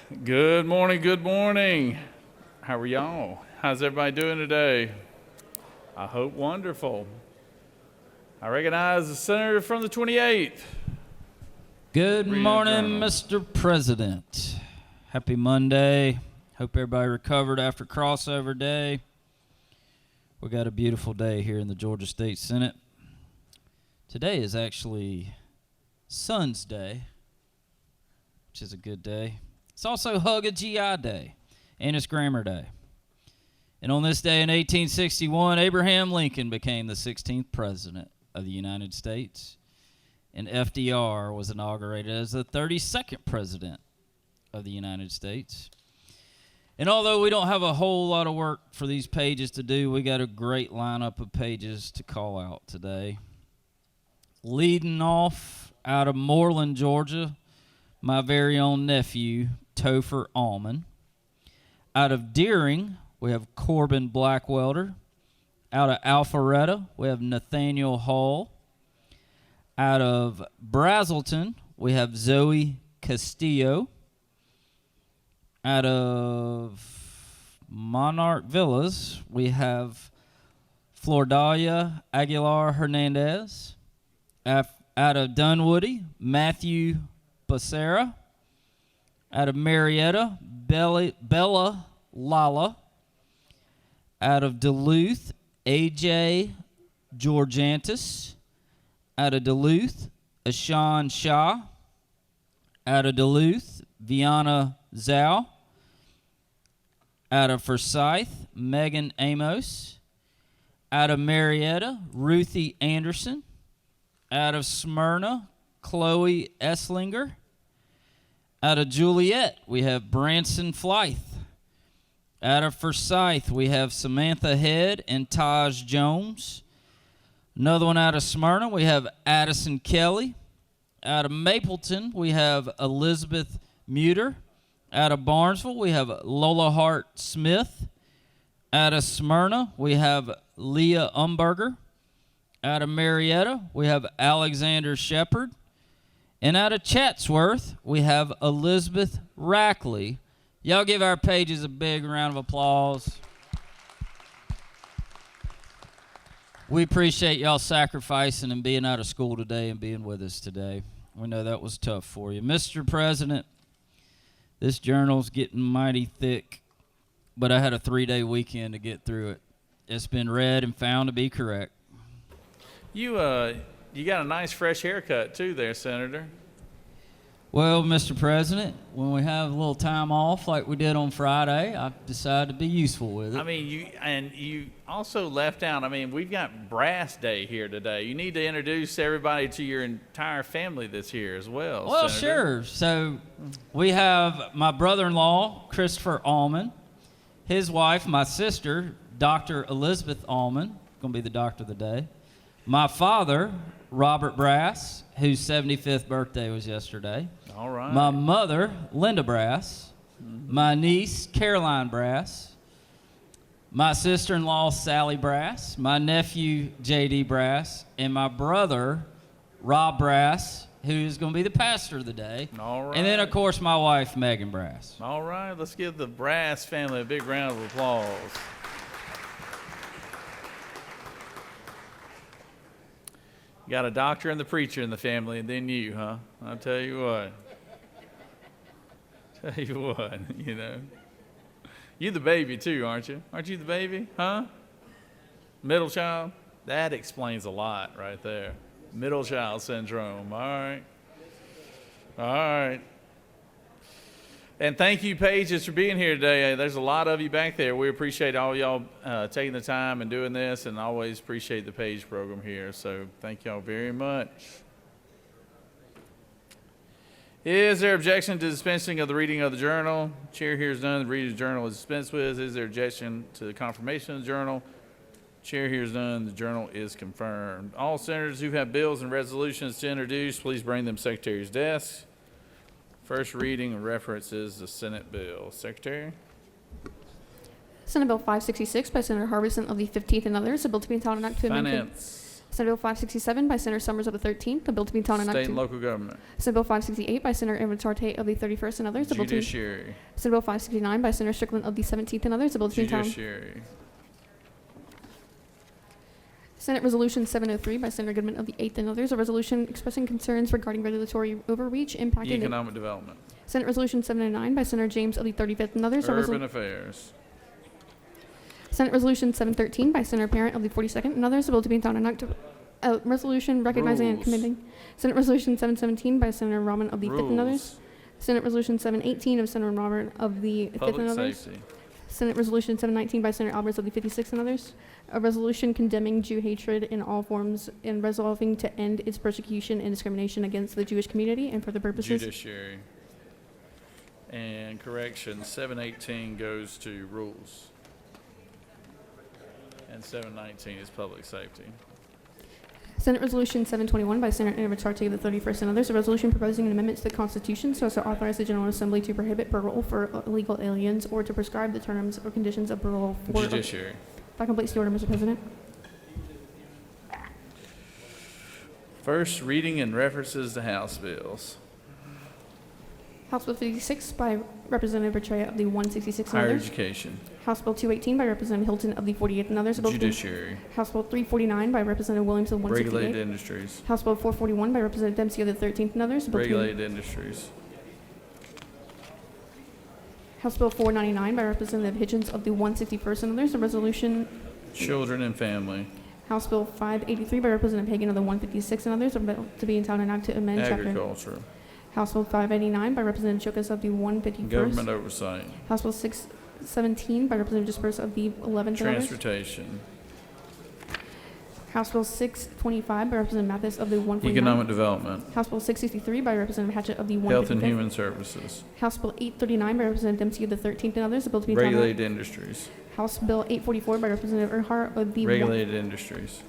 Good morning, good morning. How are y'all? How's everybody doing today? I hope wonderful. I recognize the senator from the 28th. Good Reading morning, the Mr. President. Happy Monday. Hope everybody recovered after crossover day. We got a beautiful day here in the Georgia State Senate. Today is actually Sun's Day, which is a good day. It's also Hug a GI Day, and it's Grammar Day. And on this day in 1861, Abraham Lincoln became the 16th President of the United States, and FDR was inaugurated as the 32nd President of the United States. And although we don't have a whole lot of work for these pages to do, we got a great lineup of pages to call out today. Leading off out of Moreland, Georgia, my very own nephew, Topher Allman. Out of Deering, we have Corbin Blackwelder. Out of Alpharetta, we have Nathaniel Hall. Out of Brazelton, we have Zoe Castillo. Out of Monarch Villas, we have Flordalia Aguilar Hernandez. Out of Dunwoody, Matthew Becerra. Out of Marietta, Bella Lala. Out of Duluth, A.J. Georgantis. Out of Duluth, Ashan Shah. Out of Duluth, Viana Zhao. Out of Forsyth, Megan Amos. Out of Marietta, Ruthie Anderson. Out of Smyrna, Chloe Esslinger. Out of Juliet, we have Branson Flythe. Out of Forsyth, we have Samantha Head and Taj Jones. Another one out of Smyrna, we have Addison Kelly. Out of Mapleton, we have Elizabeth Muter. Out of Barnesville, we have Lola Hart Smith. Out of Smyrna, we have Leah Umberger. Out of Marietta, we have Alexander Shepard. And out of Chatsworth, we have Elizabeth Rackley. Y'all give our pages a big round of applause. We appreciate y'all sacrificing and being out of school today and being with us today. We know that was tough for you. Mr. President, this journal's getting mighty thick, but I had a 3-day weekend to get through it. It's been read and found to be correct. You got a nice fresh haircut too there, Senator. Well, Mr. President, when we have a little time off like we did on Friday, I decided to be useful with it. I mean, you also left out, we've got Brass Day here today. You need to introduce everybody to your entire family that's here as well. Well, Senator. sure. So we have my brother-in-law, Christopher Allman, his wife, my sister, Dr. Elizabeth Allman, going to be the doctor of the day. My father, Robert Brass, whose 75th birthday was yesterday. All right. My mother, Linda Brass. Mm-hmm. My niece, Caroline Brass. My sister-in-law, Sally Brass. My nephew, J.D. Brass. And my brother, Rob Brass, who is going to be the pastor of the day. All right. And then, of course, my wife, Megan Brass. All right. Let's give the Brass family a big round of applause. You got a doctor and the preacher in the family, and then you, huh? I'll tell you what. You know. You the baby, too, aren't you? Aren't you the baby, huh? Middle child? That explains a lot right there. Middle child syndrome. All right. All right. And thank you, pages, for being here today. There's a lot of you back there. We appreciate all y'all taking the time and doing this, and always appreciate the page program here. So thank y'all very much. Is there objection to dispensing of the reading of the journal? Chair hears none. The reading of the journal is dispensed with. Is there objection to the confirmation of the journal? Chair hears none. The journal is confirmed. All senators who have bills and resolutions to introduce, please bring them to the Secretary's desk. First reading references the Senate bill. Secretary? Senate Bill 566 by Senator Harbison of the 15th and others, a bill to be entitled an act to amend Finance. Senate Bill 567 by Senator Summers of the 13th, a bill to be entitled State and local government. Senate Bill 568 by Senator Evans-Tarte of the 31st and others, a bill to be Judiciary. Senate Bill 569 by Senator Strickland of the 17th and others, a bill to be entitled Judiciary. Senate Resolution 703 by Senator Goodman of the 8th and others, a resolution expressing concerns regarding regulatory overreach impacting Economic development. Senate Resolution 709 by Senator James of the 35th and others, a Urban affairs. Senate Resolution 713 by Senator Parent of the 42nd and others, a bill to be entitled a resolution recognizing and Rules. commending. Senate Resolution 717 by Senator Robin of the 5th and others. Rules. Senate Resolution 718 of Senator Robert of the 5th and Public others. safety. Senate Resolution 719 by Senator Alvarez of the 56th and others. A resolution condemning Jew hatred in all forms and resolving to end its persecution and discrimination against the Jewish community and for the purposes. Judiciary. And correction, 718 goes to rules. And 719 is public safety. Senate Resolution 721 by Senator Evans-Tarte of the 31st and others, a resolution proposing an amendment to the Constitution so as to authorize the General Assembly to prohibit parole for illegal aliens or to prescribe the terms or conditions of parole for... Judiciary. If I can place the order, Mr. President. First reading and references to House bills. House Bill 56 by Representative Bertrand of the 166 and Higher others. education. House Bill 218 by Representative Hilton of the 48th and others. A bill to be- Judiciary. House Bill 349 by Representative Williams of the 168. Regulated industries. House Bill 441 by Representative Dempsey of the 13th and others. A bill to be- Regulated industries. House Bill 499 by Representative Hitchens of the 161st and others. A resolution. Children and family. House Bill 583 by Representative Hagan of the 156 and others. A bill to be entitled an act to amend chapter. Agriculture. House Bill 589 by Representative Chokas of the 151st. Government oversight. House Bill 617 by Representative Disperse of the 11th and others. Transportation. House Bill 625 by Representative Mathis of the 149. Economic development. House Bill 663 by Representative Hatchett of the 155th. Health and human services. House Bill 839 by Representative Dempsey of the 13th and others. A bill to be entitled. Regulated industries. House Bill 844 by Representative Earhart of the Regulated industries.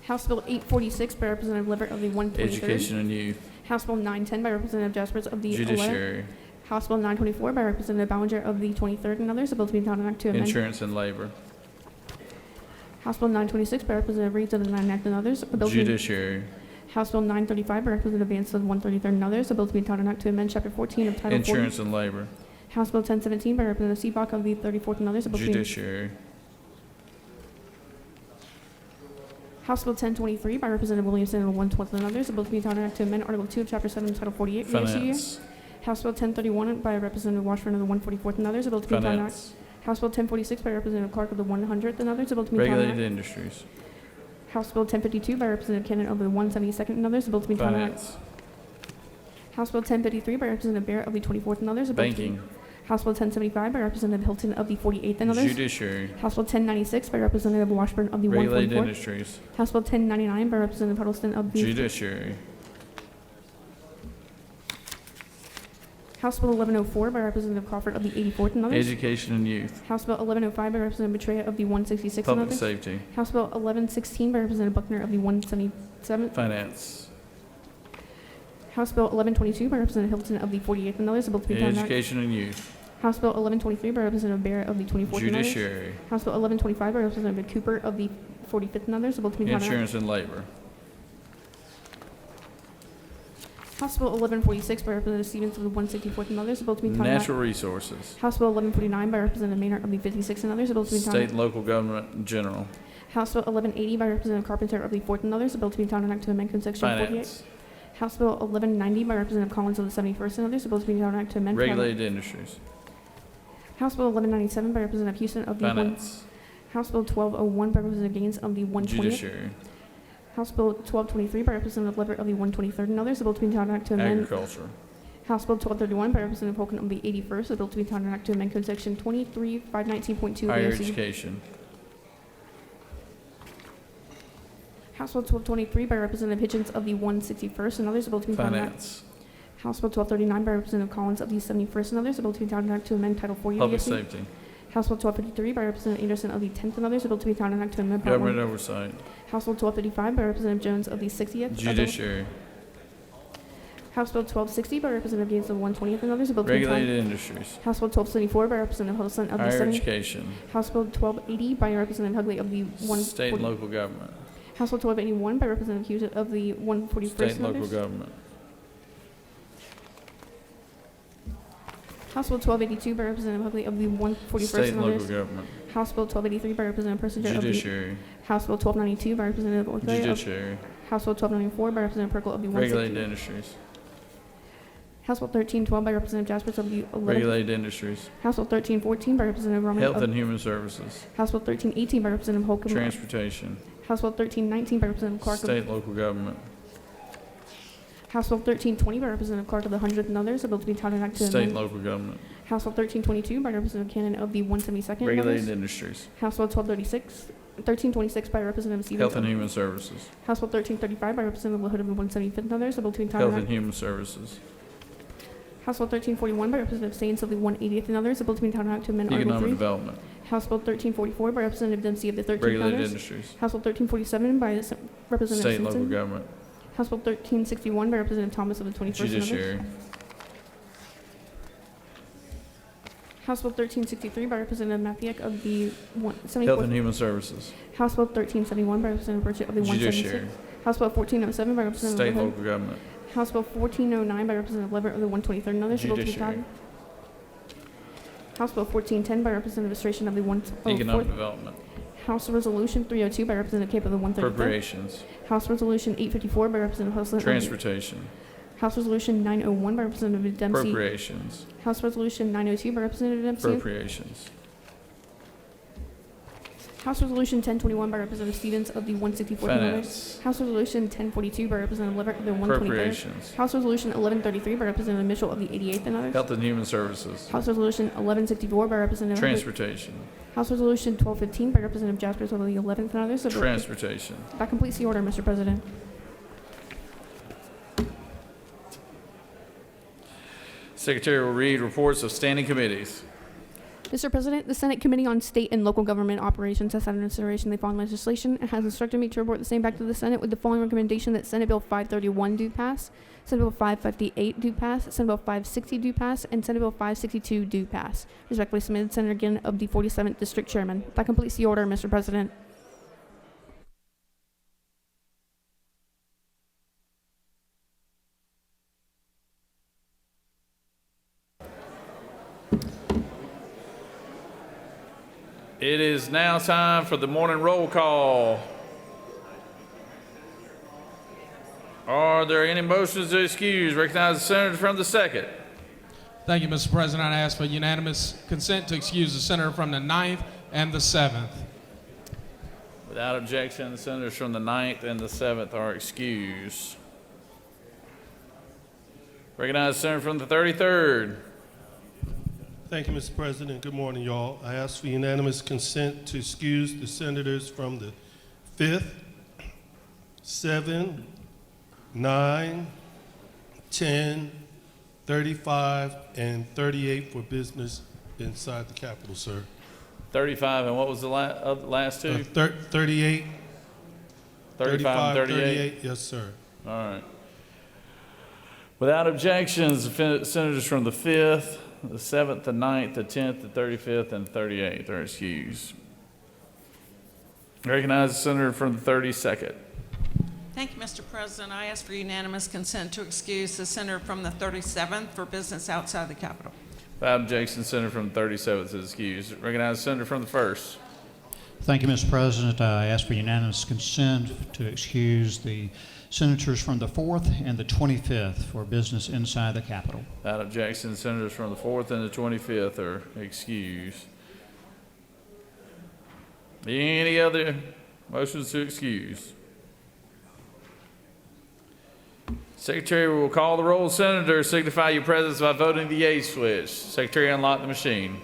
House Bill 846 by Representative Leverett of the 123rd. Education and youth. House Bill 910 by Representative Jaspers of the 11th. Judiciary. House Bill 924 by Representative Ballinger of the 23rd and others. A bill to be entitled an act to amend. Insurance and labor. House Bill 926 by Representative Reeds of the 99th and others. A bill to be Judiciary. House Bill 935 by Representative Vance of the 133rd and others. A bill to be entitled an act to amend Chapter 14 of Title 40. Insurance and labor. House Bill 1017 by Representative Seabach of the 34th and others. A bill to be Judiciary. House Bill 1023 by Representative Williamson of the 112th and others. A bill to be entitled an act to amend Article 2 of Chapter 7 Title 48 of the ACU. Finance. House Bill 1031 by Representative Washburn of the 144th and others. A bill to be entitled an act. Finance. House Bill 1046 by Representative Clark of the 100th and others. A bill to be entitled an Regulated act. industries. House Bill 1052 by Representative Kennan of the 172nd and others. A bill to be entitled an act. Finance. House Bill 1053 by Representative Barrett of the 24th and others. A bill to be- Banking. House Bill 1075 by Representative Hilton of the 48th and others. Judiciary. House Bill 1096 by Representative Washburn of the Regulated 144th. industries. House Bill 1099 by Representative Huddleston of the Judiciary. House Bill 1104 by Representative Crawford of the 84th and others. Education and youth. House Bill 1105 by Representative Betraya of the 166 and Public others. safety. House Bill 1116 by Representative Buckner of the 177th. Finance. House Bill 1122 by Representative Hilton of the 48th and others. A bill to be entitled an act. Education and youth. House Bill 1123 by Representative Barrett of the 24th and others. Judiciary. House Bill 1125 by Representative Cooper of the 45th and others. A bill to be entitled an act. Insurance and labor. House Bill 1146 by Representative Stevens of the 164th and others. A bill to be entitled an act. Natural resources. House Bill 1149 by Representative Maynard of the 56th and others. A bill to be entitled State and local government in general. House Bill 1180 by Representative Carpenter of the 4th and others. A bill to be entitled an act to amend Section 48. Finance. House Bill 1190 by Representative Collins of the 71st and others. A bill to be entitled an act to amend. Regulated industries. House Bill 1197 by Representative Houston of the Finance. House Bill 1201 by Representative Gaines of the 120th. Judiciary. House Bill 1223 by Representative Leverett of the 123rd and others. A bill to be entitled an act to amend. Agriculture. House Bill 1231 by Representative Holcomb of the 81st. A bill to be entitled an act to amend Code Section 23519.2 of Higher the OC. education. House Bill 1223 by Representative Hitchens of the 161st and others. A bill to be entitled an act. Finance. House Bill 1239 by Representative Collins of the 71st and others. A bill to be entitled an act to amend Title 40 of the Public OC. safety. House Bill 1253 by Representative Anderson of the 10th and others. A bill to be entitled an act to amend Part 1. Government oversight. House Bill 1255 by Representative Jones of the 60th. Judiciary. House Bill 1260 by Representative Gaines of 120th and others, a bill to be Regulated industries. House Bill 1274 by Representative Huddleston of the Higher 70th. education. House Bill 1280 by Representative Hugley of the State and 140. local government. House Bill 1281 by Representative Hughes of the 141st State and and local others. government. House Bill 1282 by Representative Hugley of the 141st State and and local others. government. House Bill 1283 by Representative Persinger of the Judiciary. House Bill 1292 by Representative Ortega of Judiciary. House Bill 1294 by Representative Perkle of the 160. Regulated industries. House Bill 1312 by Representative Jaspers of the 11th. Regulated industries. House Bill 1314 by Representative Roman Health of and human services. House Bill 1318 by Representative Holcomb. Transportation. House Bill 1319 by Representative Clark. State and local government. House Bill 1320 by Representative Clark of the 100th and others, a bill to be entitled Act to State and amend. local government. House Bill 1322 by Representative Cannon of the 172nd and Regulated others. industries. House Bill 1326 by Representative Stevens. Health and human services. House Bill 1335 by Representative LaHood of the 175th and others, a bill to be entitled Health and Act. human services. House Bill 1341 by Representative Staines of the 180th and others, a bill to be entitled Act to amend Article Economic 3. development. House Bill 1344 by Representative Dempsey of the 13th and Regulated others. industries. House Bill 1347 by Representative State and local Simpson. government. House Bill 1361 by Representative Thomas of the 21st and others. Judiciary. House Bill 1363 by Representative Mathiak of the Health 74th. and human services. House Bill 1371 by Representative Burchett of the 176th. Judiciary. House Bill 1407 by Representative State and LaHood. local government. House Bill 1409 by Representative Leverett of the 123rd and others, a bill to be Judiciary. entitled. House Bill 1410 by Representative Istration of the Economic 104th. development. House Resolution 302 by Representative Cape of the 135th. Appropriations. House Resolution 854 by Representative Huddleston. Transportation. House Resolution 901 by Representative Dempsey. Appropriations. House Resolution 902 by Representative Dempsey. Appropriations. House Resolution 1021 by Representative Stevens of the 164th and others. Finance. House Resolution 1042 by Representative Leverett of the 123rd. Appropriations. House Resolution 1133 by Representative Mitchell of the 88th and others. Health and human services. House Resolution 1164 by Representative Transportation. House Resolution 1215 by Representative Jaspers of the 11th and others. Transportation. That completes the order, Mr. President. Secretary will read reports of standing committees. Mr. President, the Senate Committee on State and Local Government Operations has had in consideration the following legislation and has instructed me to report the same back to the Senate with the following recommendation: that Senate Bill 531 do pass, Senate Bill 558 do pass, Senate Bill 560 do pass, and Senate Bill 562 do pass. Respectfully submitted, Senator Ginn of the 47th District Chairman. That completes the order, Mr. President. It is now time for the morning roll call. Are there any motions to excuse? Recognize the senator from the second. Thank you, Mr. President. I ask for unanimous consent to excuse the senator from the 9th and the 7th. Without objection, the senators from the 9th and the 7th are excused. Recognize the senator from the 33rd. Thank you, Mr. President. Good morning, y'all. I ask for unanimous consent to excuse the senators from the 5th, 7, 9, 10, 35, and 38 for business inside the Capitol, sir. 35, and what was the last two? 38, 35 and 38? yes, sir. All right. Without objections, the senators from the 5th, the 7th, the 9th, the 10th, the 35th, and 38th are excused. Recognize the senator from the 32nd. Thank you, Mr. President. I ask for unanimous consent to excuse the senator from the 37th for business outside the Capitol. Without objection, the senator from the 37th is excused. Recognize the senator from the 1st. Thank you, Mr. President. I ask for unanimous consent to excuse the senators from the 4th and the 25th for business inside the Capitol. Without objection, the senators from the 4th and the 25th are excused. Any other motions to excuse? Secretary will call the roll. Senators, signify your presence by voting the yea switch. Secretary, unlock the machine.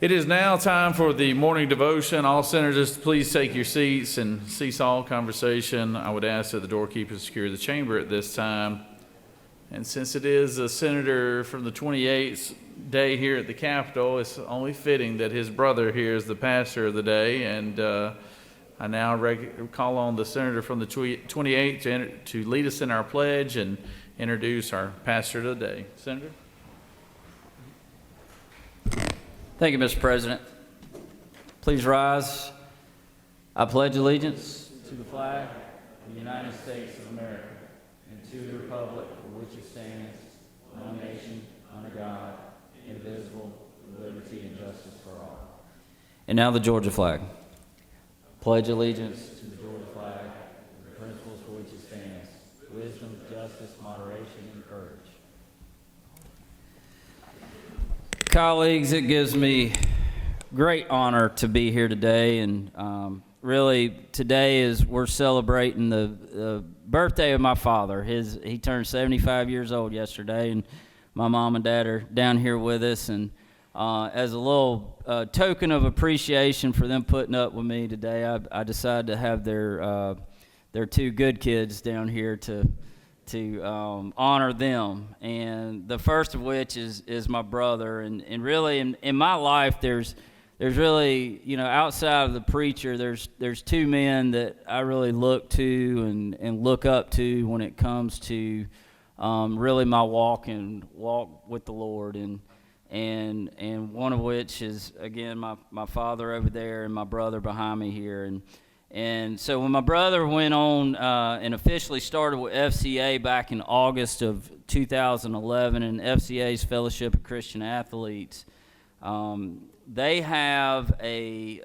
It is now time for the morning devotion. All senators, please take your seats and cease all conversation. I would ask that the doorkeepers secure the chamber at this time. And since it is a senator from the 28th day here at the Capitol, it's only fitting that his brother here is the pastor of the day. And I now call on the senator from the 28th to lead us in our pledge and introduce our pastor of the day. Senator? Thank you, Mr. President. Please rise. I pledge allegiance to the flag of the United States of America and to the republic for which it stands, one nation, under God, indivisible, with liberty and justice for all. And now the Georgia flag. Pledge allegiance to the Georgia flag, the principles for which it stands, wisdom, justice, moderation, and courage. Colleagues, it gives me great honor to be here today, and really today is we're celebrating the birthday of my father. He turned 75 years old yesterday, and my mom and dad are down here with us, and as a little token of appreciation for them putting up with me today, I decided to have their two good kids down here to honor them, and the first of which is my brother. And really in my life there's really, outside of the preacher, there's two men that I really look to and look up to when it comes to really my walk with the Lord, and one of which is, again, my father over there and my brother behind me here. And so when my brother went on and officially started with FCA back in August of 2011, and FCA's Fellowship of Christian Athletes, they have he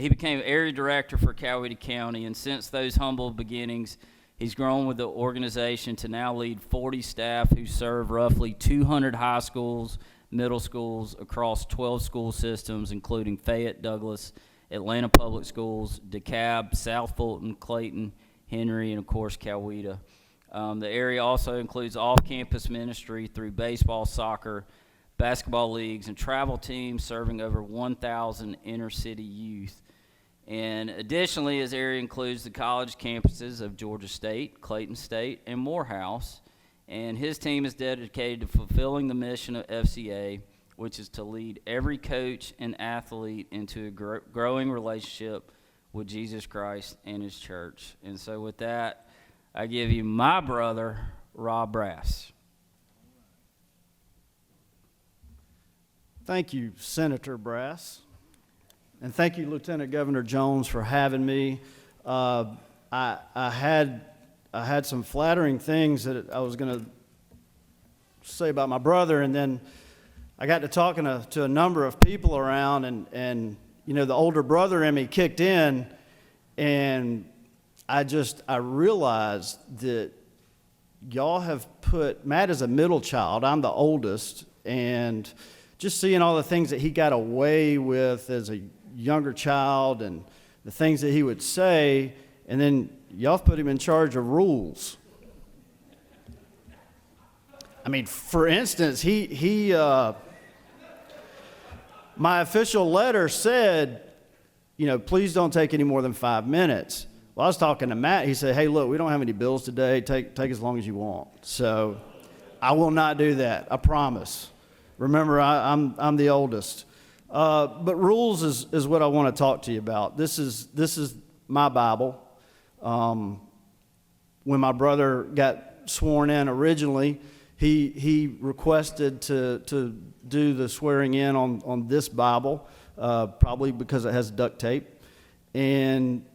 became area director for Coweta County, and since those humble beginnings, he's grown with the organization to now lead 40 staff who serve roughly 200 high schools, middle schools across 12 school systems, including Fayette, Douglas, Atlanta Public Schools, DeKalb, South Fulton, Clayton, Henry, and of course Coweta. The area also includes off-campus ministry through baseball, soccer, basketball leagues, and travel teams serving over 1,000 inner-city youth. And additionally, his area includes the college campuses of Georgia State, Clayton State, and Morehouse. And his team is dedicated to fulfilling the mission of FCA, which is to lead every coach and athlete into a growing relationship with Jesus Christ and his church. And so with that, I give you my brother, Rob Brass. Thank you, Senator Brass. And thank you, Lieutenant Governor Jones, for having me. I had some flattering things that I was going to say about my brother, and then I got to talking to a number of people around, and the older brother in me kicked in, and I realized that y'all have put, Matt is a middle child, I'm the oldest, and just seeing all the things that he got away with as a younger child and the things that he would say, and then y'all put him in charge of rules. I mean, for instance, my official letter said, please don't take any more than 5 minutes. Well, I was talking to Matt. He said, hey, look, we don't have any bills today. Take as long as you want. So I will not do that. I promise. Remember, I'm the oldest. But rules is what I want to talk to you about. This is my Bible. When my brother got sworn in originally, he requested to do the swearing in on this Bible, probably because it has duct tape. And,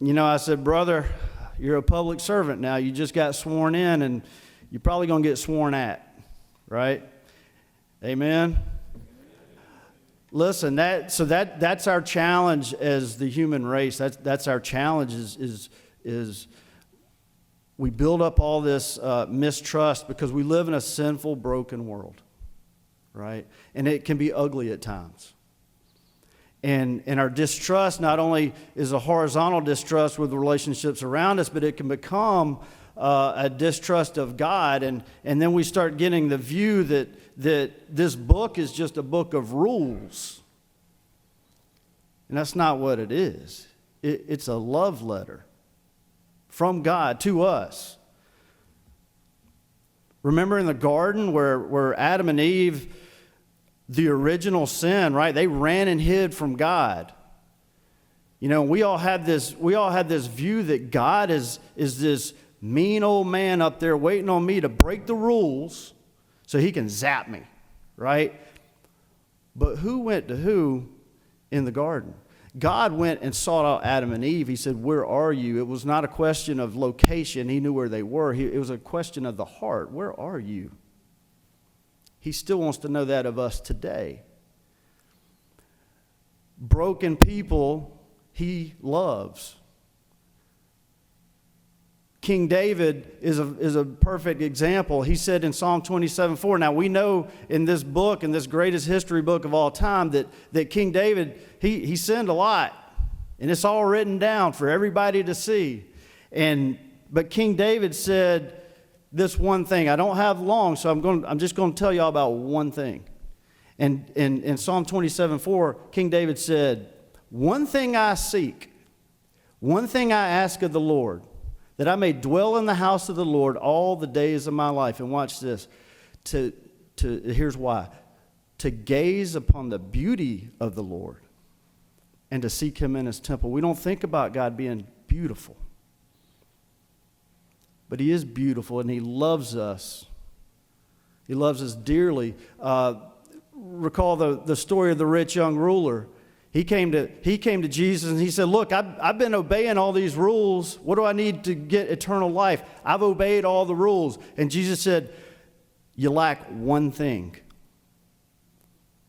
I said, brother, you're a public servant now. You just got sworn in, and you're probably going to get sworn at, right? Amen? Listen, that's our challenge as the human race. That's our challenge is we build up all this mistrust because we live in a sinful, broken world, right? And it can be ugly at times. And our distrust not only is a horizontal distrust with the relationships around us, but it can become a distrust of God. And then we start getting the view that this book is just a book of rules. And that's not what it is. It's a love letter from God to us. Remember in the garden where Adam and Eve, the original sin, right? They ran and hid from God. You know, we all had this view that God is this mean old man up there waiting on me to break the rules so he can zap me, right? But who went to who in the garden? God went and sought out Adam and Eve. He said, "Where are you?" It was not a question of location. He knew where they were. It was a question of the heart. Where are you? He still wants to know that of us today. Broken people he loves. King David is a perfect example. He said in Psalm 27:4. Now we know in this book, in this greatest history book of all time, that King David, he sinned a lot. And it's all written down for everybody to see. But King David said this one thing. I don't have long, so I'm just going to tell y'all about one thing. And in Psalm 27:4, King David said, "One thing I seek, one thing I ask of the Lord, that I may dwell in the house of the Lord all the days of my life." And watch this. Here's why. To gaze upon the beauty of the Lord and to seek him in his temple. We don't think about God being beautiful. But he is beautiful and he loves us. He loves us dearly. Recall the story of the rich young ruler. He came to Jesus and he said, "Look, I've been obeying all these rules. What do I need to get eternal life? I've obeyed all the rules." And Jesus said, "You lack one thing.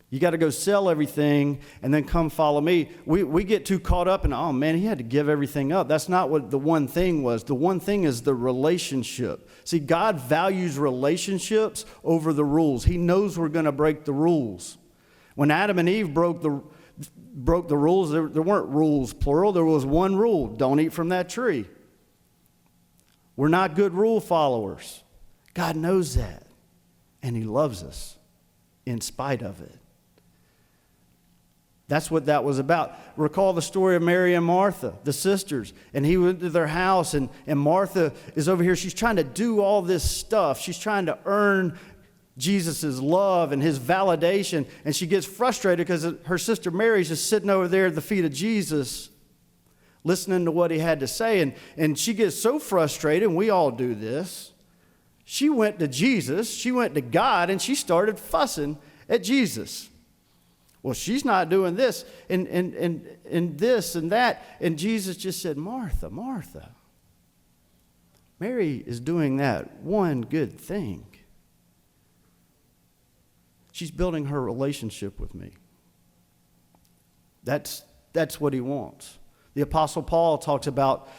You got to go sell everything and then come follow me." We get too caught up in, oh man, he had to give everything up. That's not what the one thing was. The one thing is the relationship. See, God values relationships over the rules. He knows we're going to break the rules. When Adam and Eve broke the rules, there weren't rules, plural. There was one rule: don't eat from that tree. We're not good rule followers. God knows that, and he loves us in spite of it. That's what that was about. Recall the story of Mary and Martha, the sisters. And he went to their house, and Martha is over here. She's trying to do all this stuff. She's trying to earn Jesus' love and his validation. And she gets frustrated because her sister Mary's just sitting over there at the feet of Jesus, listening to what he had to say. And she gets so frustrated, and we all do this. She went to Jesus, she went to God, and she started fussing at Jesus. Well, she's not doing this and this and that. And Jesus just said, "Martha, Martha, Mary is doing that one good thing. She's building her relationship with me." That's what he wants. The Apostle Paul talks about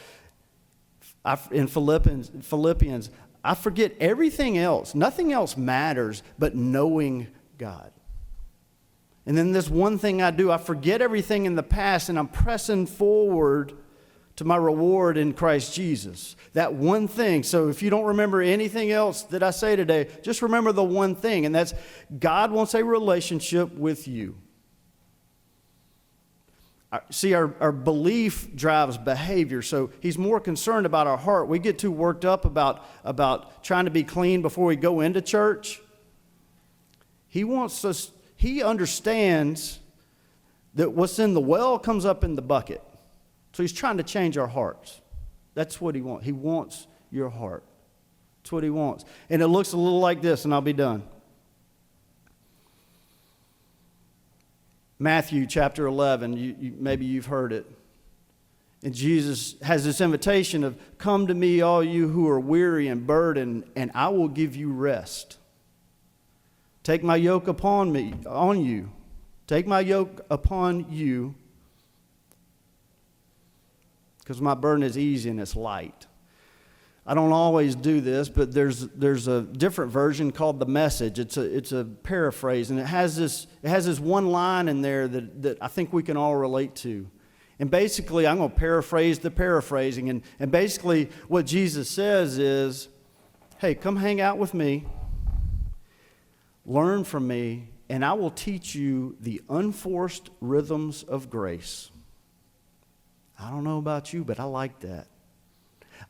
in Philippians, "I forget everything else. Nothing else matters but knowing God. And then this one thing I do, I forget everything in the past and I'm pressing forward to my reward in Christ Jesus." That one thing. So if you don't remember anything else that I say today, just remember the one thing, and that's God wants a relationship with you. See, our belief drives behavior, so he's more concerned about our heart. We get too worked up about trying to be clean before we go into church. He understands that what's in the well comes up in the bucket. So he's trying to change our hearts. That's what he wants. He wants your heart. That's what he wants. And it looks a little like this, and I'll be done. Matthew chapter 11, maybe you've heard it. And Jesus has this invitation of, "Come to me, all you who are weary and burdened, and I will give you rest. Take my yoke on you. Take my yoke upon you, because my burden is easy and it's light." I don't always do this, but there's a different version called The Message. It's a paraphrase, and it has this one line in there that I think we can all relate to. And basically, I'm going to paraphrase the paraphrasing, and basically what Jesus says is, "Hey, come hang out with me. Learn from me, and I will teach you the unforced rhythms of grace. I don't know about you, but I like that.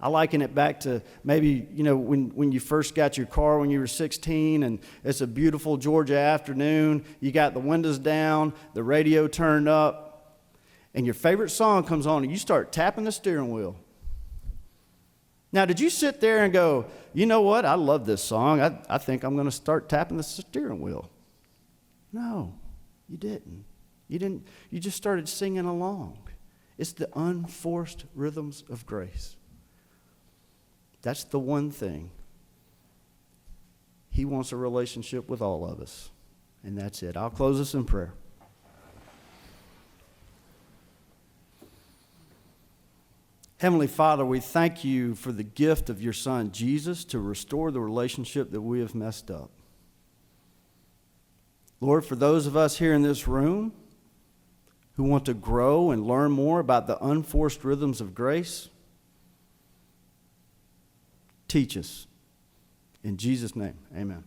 I liken it back to maybe, when you first got your car when you were 16 and it's a beautiful Georgia afternoon, you got the windows down, the radio turned up, and your favorite song comes on and you start tapping the steering wheel. Now, did you sit there and go, you know what, I love this song. I think I'm going to start tapping the steering wheel. No, you didn't. You just started singing along. It's the unforced rhythms of grace. That's the one thing. He wants a relationship with all of us. And that's it. I'll close us in prayer. Heavenly Father, we thank you for the gift of your Son, Jesus, to restore the relationship that we have messed up. Lord, for those of us here in this room who want to grow and learn more about the unforced rhythms of grace, teach us. In Jesus' name, amen.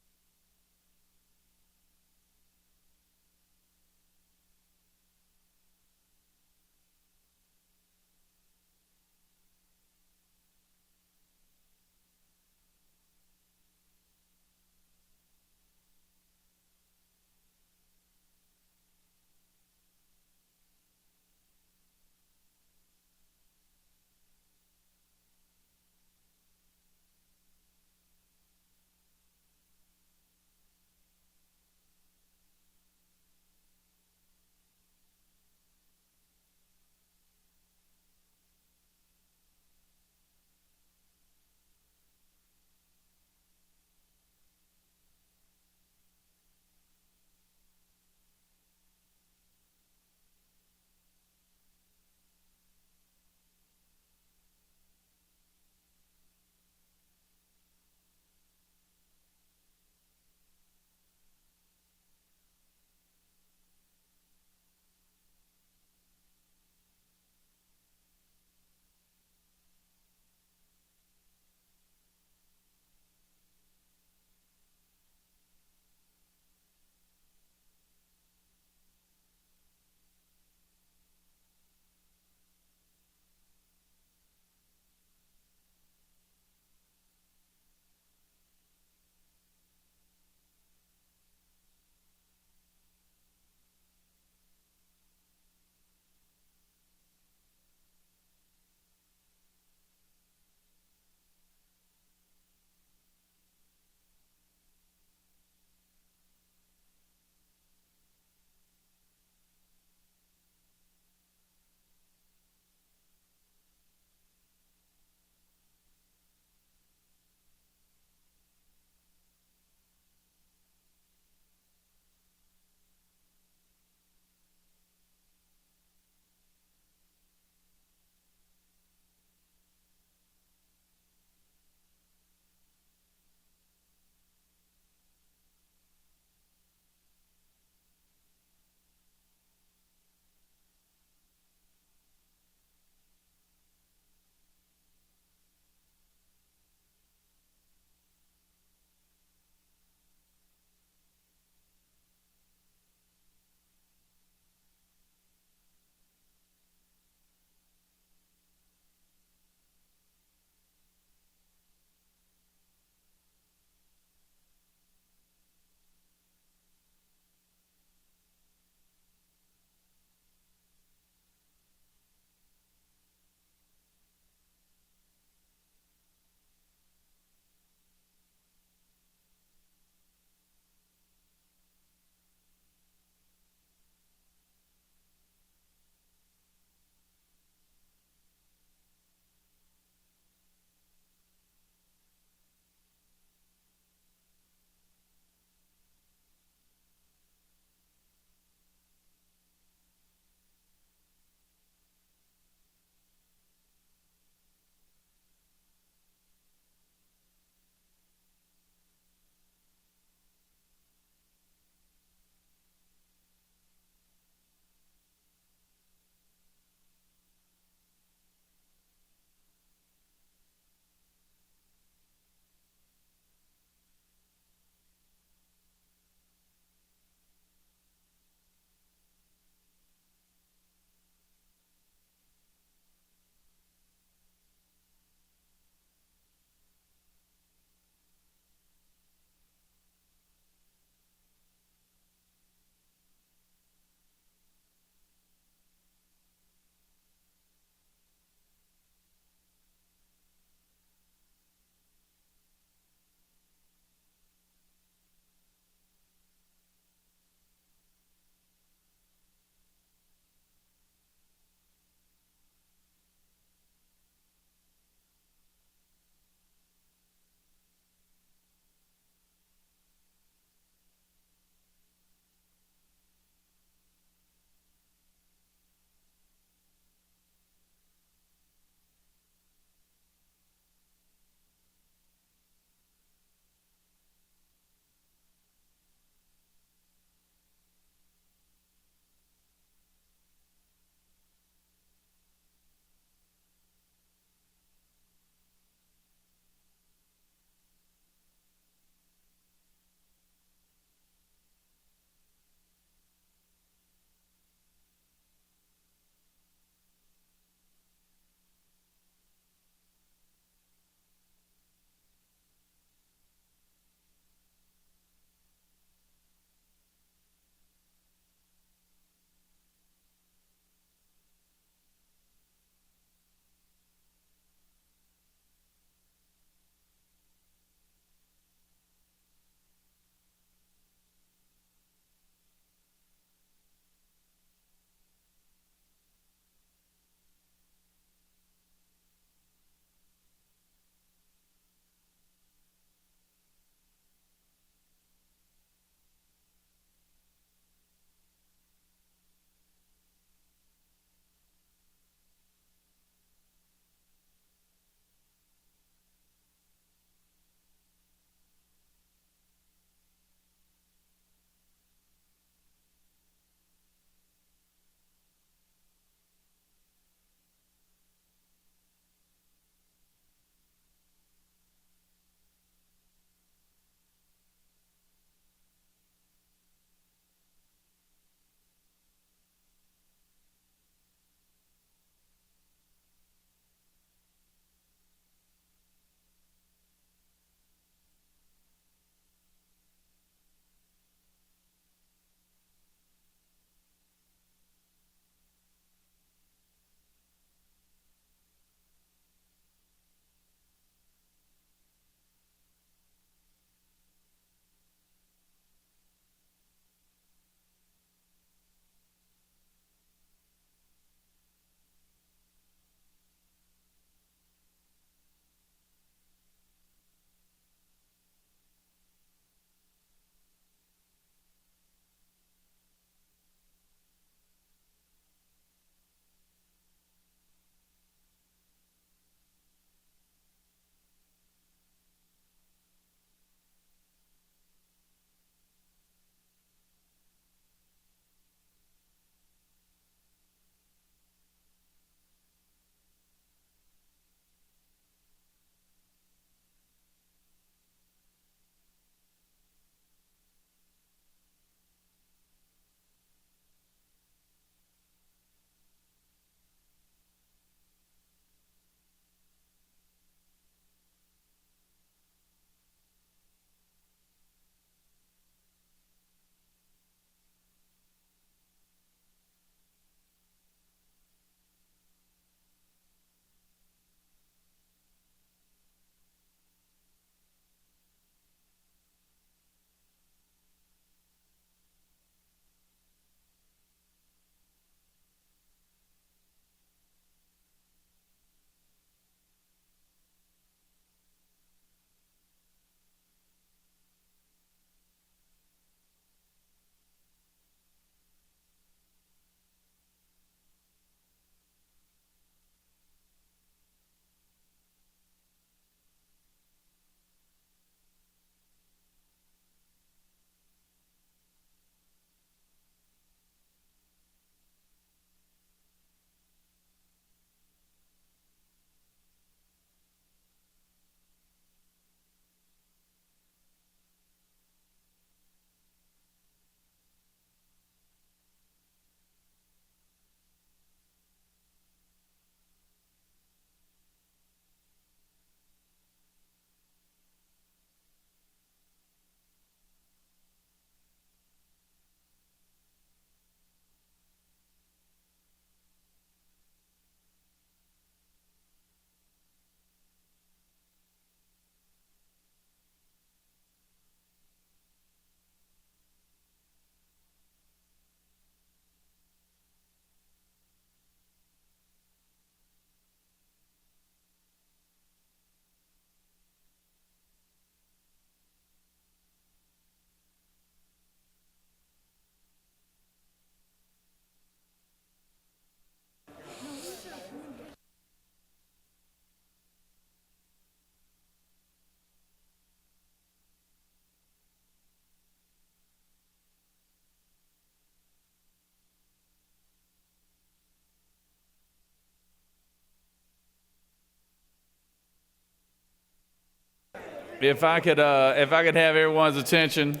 if I could have everyone's attention,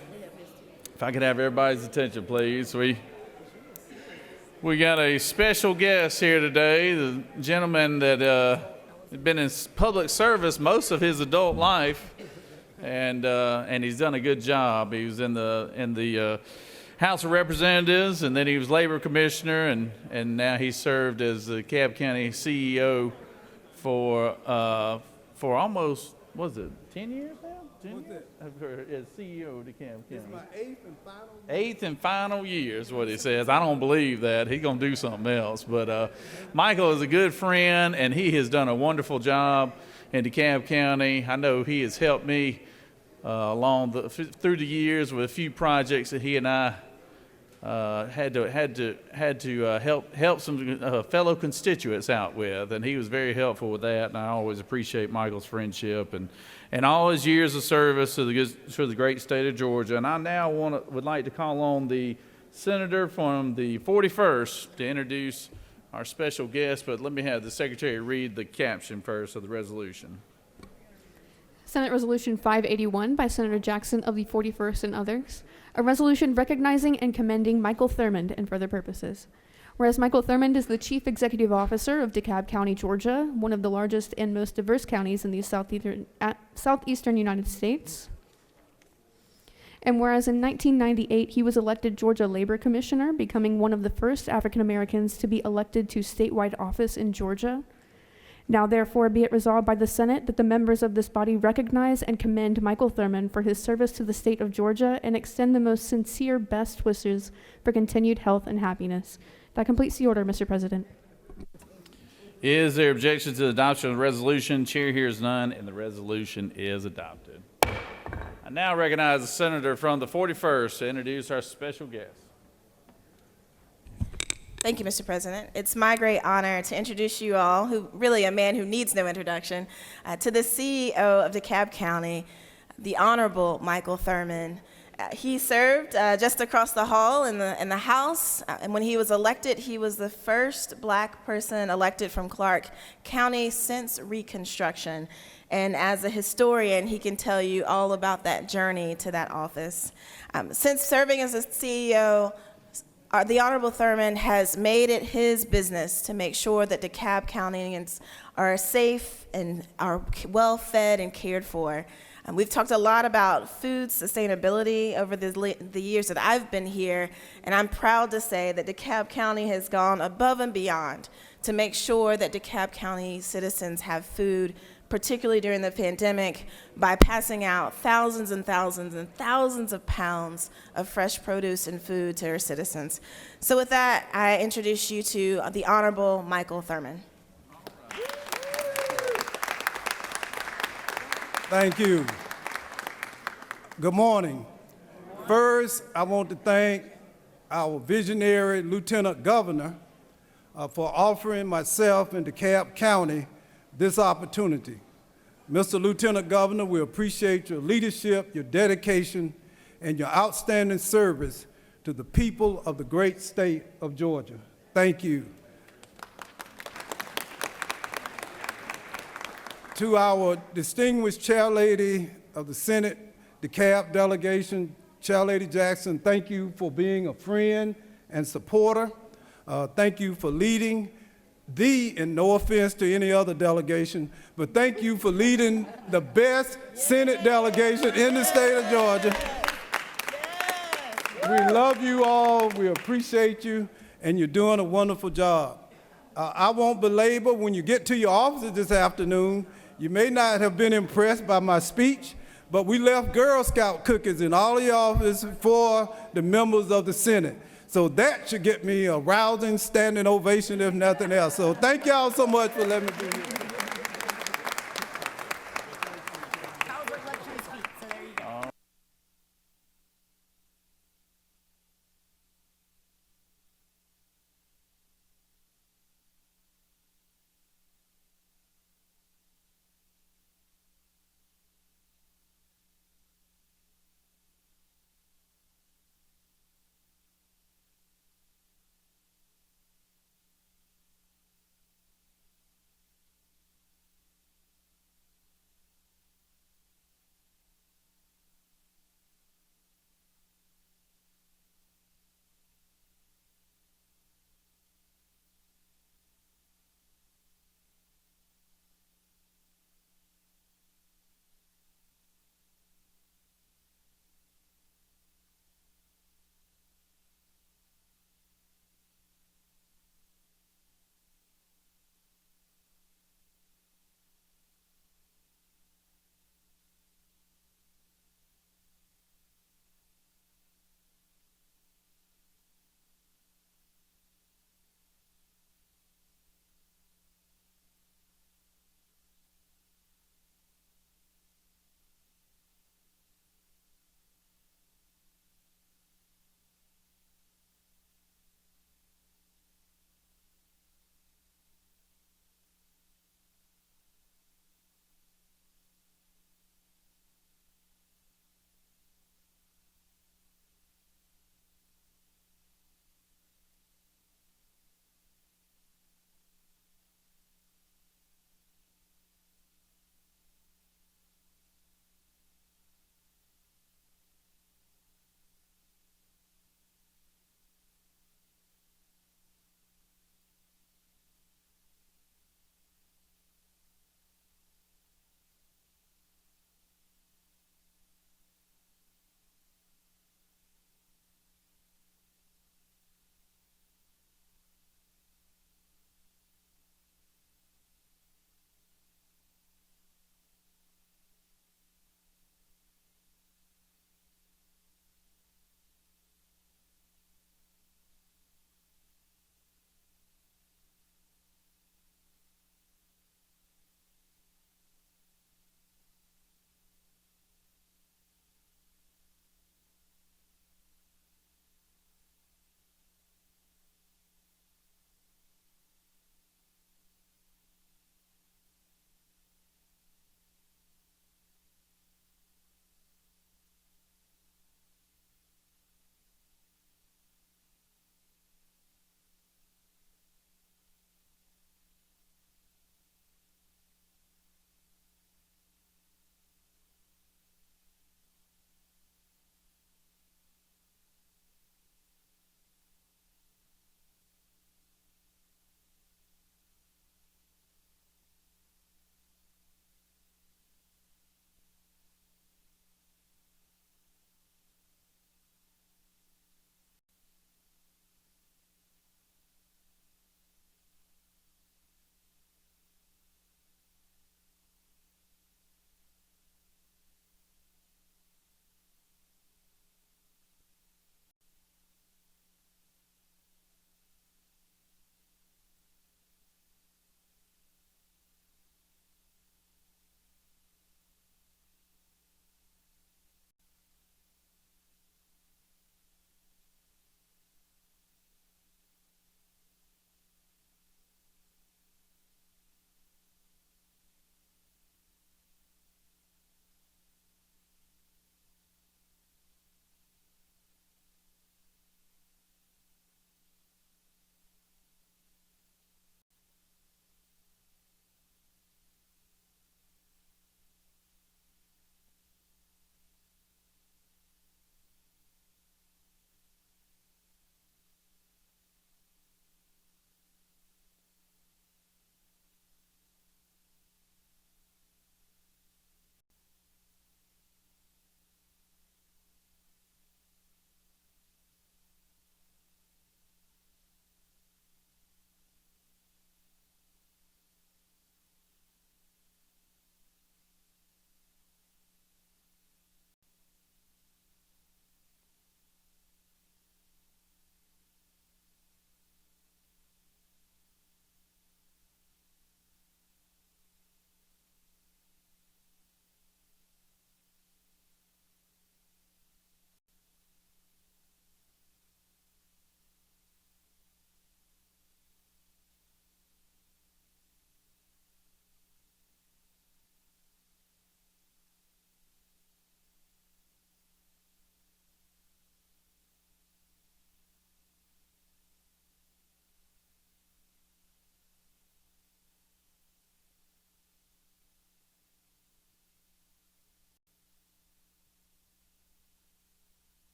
if I could have everybody's attention, please. We got a special guest here today, the gentleman that has been in public service most of his adult life, and he's done a good job. He was in the House of Representatives, and then he was Labor Commissioner, and now he served as the DeKalb County CEO for almost, what was it, 10 years now? 10 years? As CEO of DeKalb County. It's my Eighth and final year is what he says. I don't believe that. He's going to do something else. But Michael is a good friend, and he has done a wonderful job in DeKalb County. I know he has helped me through the years with a few projects that he and I had to help some fellow constituents out with, and he was very helpful with that. And I always appreciate Michael's friendship and all his years of service to the great state of Georgia. And I now would like to call on the senator from the 41st to introduce our special guest. But let me have the secretary read the caption first of the resolution. Senate Resolution 581 by Senator Jackson of the 41st and others. A resolution recognizing and commending Michael Thurmond and for other purposes. Whereas Michael Thurmond is the Chief Executive Officer of DeKalb County, Georgia, one of the largest and most diverse counties in the southeastern United States. And whereas in 1998 he was elected Georgia Labor Commissioner, becoming one of the first African Americans to be elected to statewide office in Georgia. Now therefore be it resolved by the Senate that the members of this body recognize and commend Michael Thurmond for his service to the state of Georgia and extend the most sincere best wishes for continued health and happiness. That completes the order, Mr. President. Is there objection to the adoption of the resolution? Chair hears none, and the resolution is adopted. I now recognize the senator from the 41st to introduce our special guest. Thank you, Mr. President. It's my great honor to introduce you all, a man who needs no introduction, to the CEO of DeKalb County, the Honorable Michael Thurmond. He served just across the hall in the House, and when he was elected, he was the first black person elected from Clark County since Reconstruction. And as a historian, he can tell you all about that journey to that office. Since serving as a CEO, the Honorable Thurmond has made it his business to make sure that DeKalb Countyans are safe and are well fed and cared for. We've talked a lot about food sustainability over the years that I've been here, and I'm proud to say that DeKalb County has gone above and beyond to make sure that DeKalb County citizens have food, particularly during the pandemic, by passing out thousands and thousands and thousands of pounds of fresh produce and food to our citizens. So with that, I introduce you to the Honorable Michael Thurmond. Thank you. Good morning. First, I want to thank our visionary Lieutenant Governor for offering myself and DeKalb County this opportunity. Mr. Lieutenant Governor, we appreciate your leadership, your dedication, and your outstanding service to the people of the great state of Georgia. Thank you. To our distinguished Chair Lady of the Senate DeKalb delegation, Chair Lady Jackson, thank you for being a friend and supporter. Thank you for leading and no offense to any other delegation, but thank you for leading the best Senate delegation in the state of Georgia. We love you all, we appreciate you, and you're doing a wonderful job. I won't belabor, when you get to your offices this afternoon, you may not have been impressed by my speech, but we left Girl Scout cookies in all of your offices for the members of the Senate. So that should get me a rousing standing ovation, if nothing else. So thank y'all so much for letting me be here.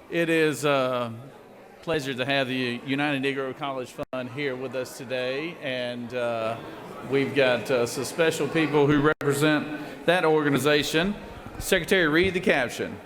It is a pleasure to have the United Negro College Fund here with us today, and we've got some special people who represent that organization. Secretary, read the caption.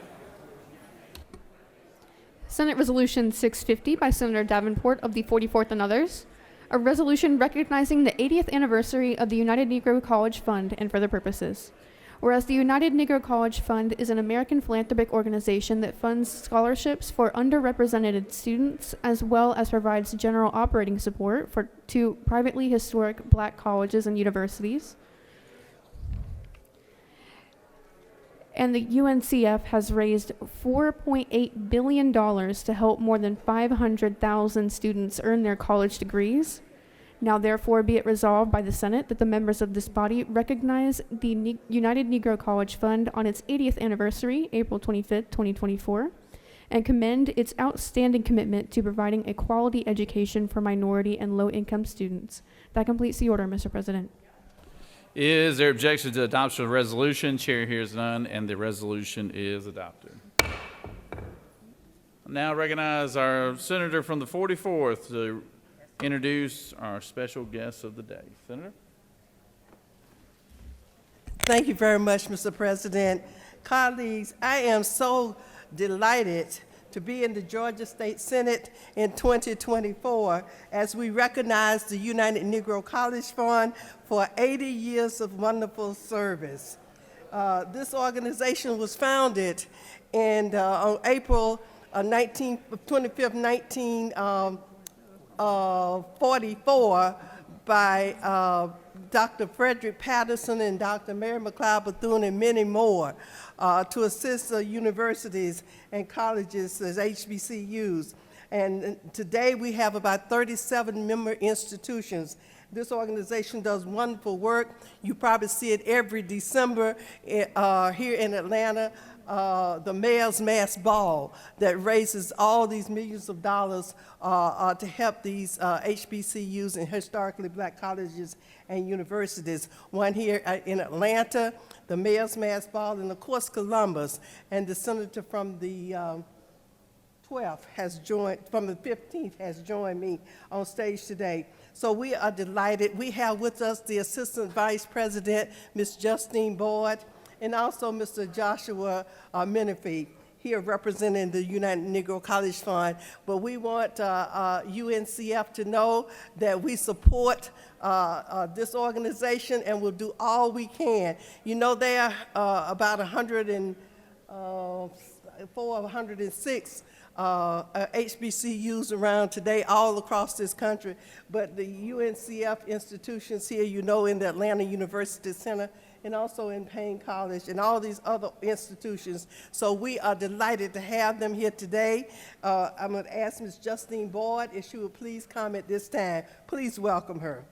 Senate Resolution 650 by Senator Davenport of the 44th and others. A resolution recognizing the 80th anniversary of the United Negro College Fund and for other purposes. Whereas the United Negro College Fund is an American philanthropic organization that funds scholarships for underrepresented students as well as provides general operating support to privately historic black colleges and universities. And the UNCF has raised $4.8 billion to help more than 500,000 students earn their college degrees. Now therefore be it resolved by the Senate that the members of this body recognize the United Negro College Fund on its 80th anniversary, April 25th, 2024, and commend its outstanding commitment to providing a quality education for minority and low-income students. That completes the order, Mr. President. Is there objection to adoption of the resolution? Chair hears none, and the resolution is adopted. I now recognize our senator from the 44th to introduce our special guest of the day. Senator? Thank you very much, Mr. President. Colleagues, I am so delighted to be in the Georgia State Senate in 2024 as we recognize the United Negro College Fund for 80 years of wonderful service. This organization was founded on April 25th, 1944 by Dr. Frederick Patterson and Dr. Mary McLeod Bethune and many more to assist universities and colleges as HBCUs. And today we have about 37 member institutions. This organization does wonderful work. You probably see it every December here in Atlanta, the Mayor's Mass Ball that raises all these millions of dollars to help these HBCUs and historically black colleges and universities. One here in Atlanta, the Mayor's Mass Ball, and of course Columbus. And the senator from the 12th has joined, from the 15th has joined me on stage today. So we are delighted. We have with us the Assistant Vice President, Ms. Justine Boyd, and also Mr. Joshua Menifee, here representing the United Negro College Fund. But we want UNCF to know that we support this organization and will do all we can. You know, there are about 104 or 106 HBCUs around today, all across this country, but the UNCF institutions here, you know, in the Atlanta University Center, and also in Payne College, and all these other institutions. So we are delighted to have them here today. I'm going to ask Ms. Justine Boyd if she would please come at this time. Please welcome her.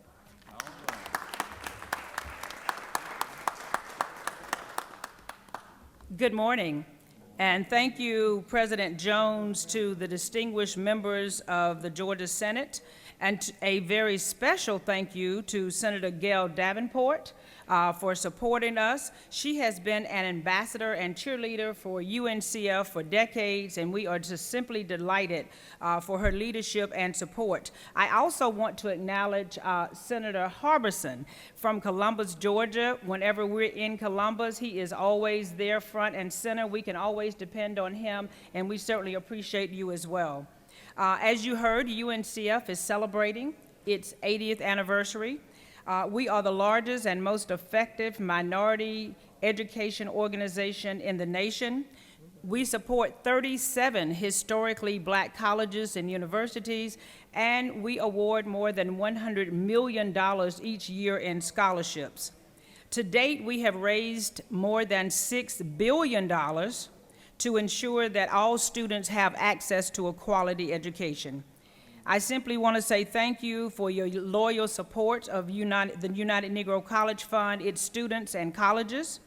Good morning. And thank you, President Jones, to the distinguished members of the Georgia Senate, and a very special thank you to Senator Gail Davenport for supporting us. She has been an ambassador and cheerleader for UNCF for decades, and we are just simply delighted for her leadership and support. I also want to acknowledge Senator Harbison from Columbus, Georgia. Whenever we're in Columbus, he is always there front and center. We can always depend on him, and we certainly appreciate you as well. As you heard, UNCF is celebrating its 80th anniversary. We are the largest and most effective minority education organization in the nation. We support 37 historically black colleges and universities, and we award more than $100 million each year in scholarships. To date, we have raised more than $6 billion to ensure that all students have access to a quality education. I simply want to say thank you for your loyal support of the United Negro College Fund, its students and colleges.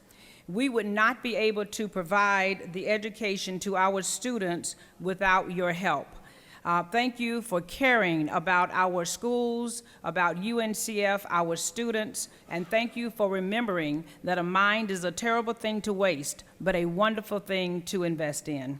We would not be able to provide the education to our students without your help. Thank you for caring about our schools, about UNCF, our students, and thank you for remembering that a mind is a terrible thing to waste, but a wonderful thing to invest in.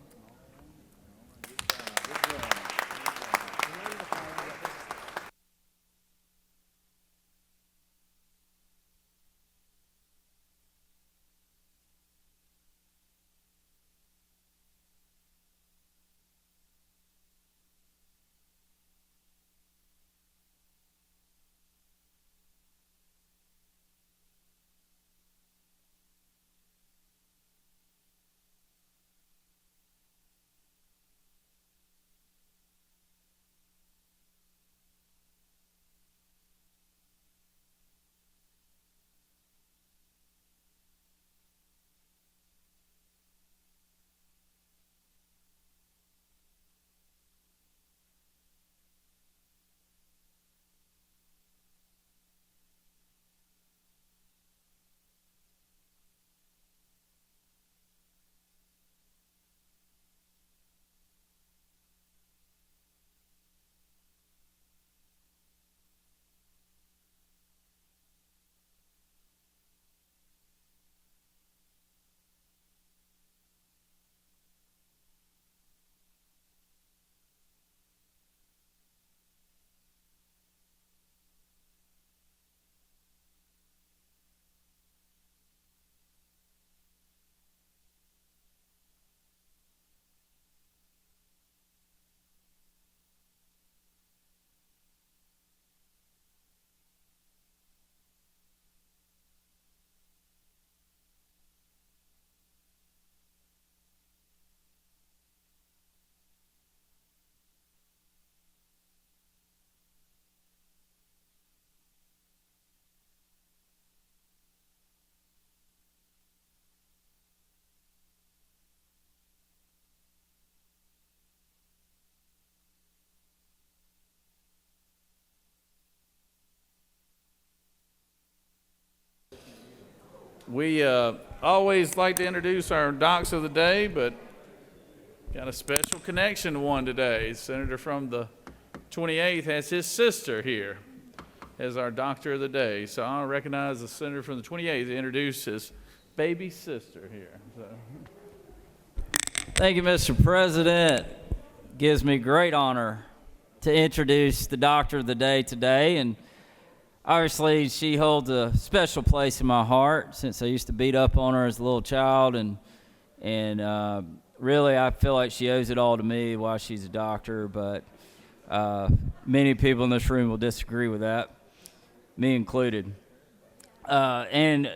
We always like to introduce our docs of the day, but got a special connection to one today. Senator from the 28th has his sister here as our doctor of the day. So I'll recognize the senator from the 28th to introduce his baby sister here. So. Thank you, Mr. President. Gives me great honor to introduce the doctor of the day today. And obviously, she holds a special place in my heart since I used to beat up on her as a little child. And really, I feel like she owes it all to me while she's a doctor. But many people in this room will disagree with that, me included. And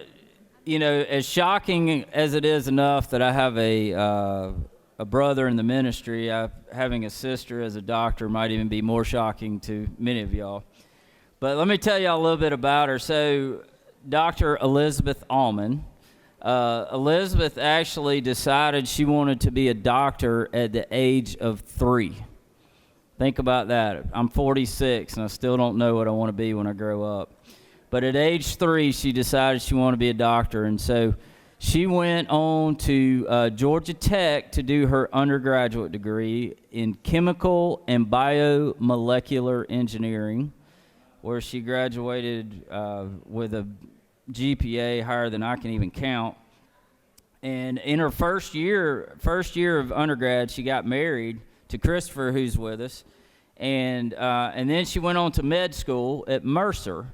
you know, as shocking as it is enough that I have a brother in the ministry, having a sister as a doctor might even be more shocking to many of y'all. But let me tell y'all a little bit about her. So, Dr. Elizabeth Allman. Elizabeth actually decided she wanted to be a doctor at the age of 3. Think about that. I'm 46, and I still don't know what I want to be when I grow up. But at age 3, she decided she wanted to be a doctor, and so she went on to Georgia Tech to do her undergraduate degree in chemical and biomolecular engineering, where she graduated with a GPA higher than I can even count. And in her first year of undergrad, she got married to Christopher, who's with us, and then she went on to med school at Mercer.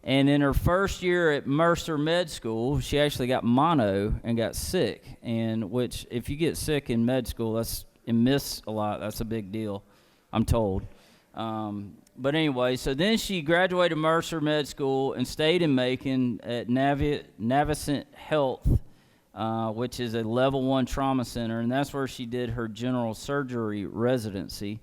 And in her first year at Mercer Med School, she actually got mono and got sick. And which, if you get sick in med school, and miss a lot, that's a big deal, I'm told. But anyway, so then she graduated Mercer Med School and stayed in Macon at Navicent Health, which is a level 1 trauma center, and that's where she did her general surgery residency.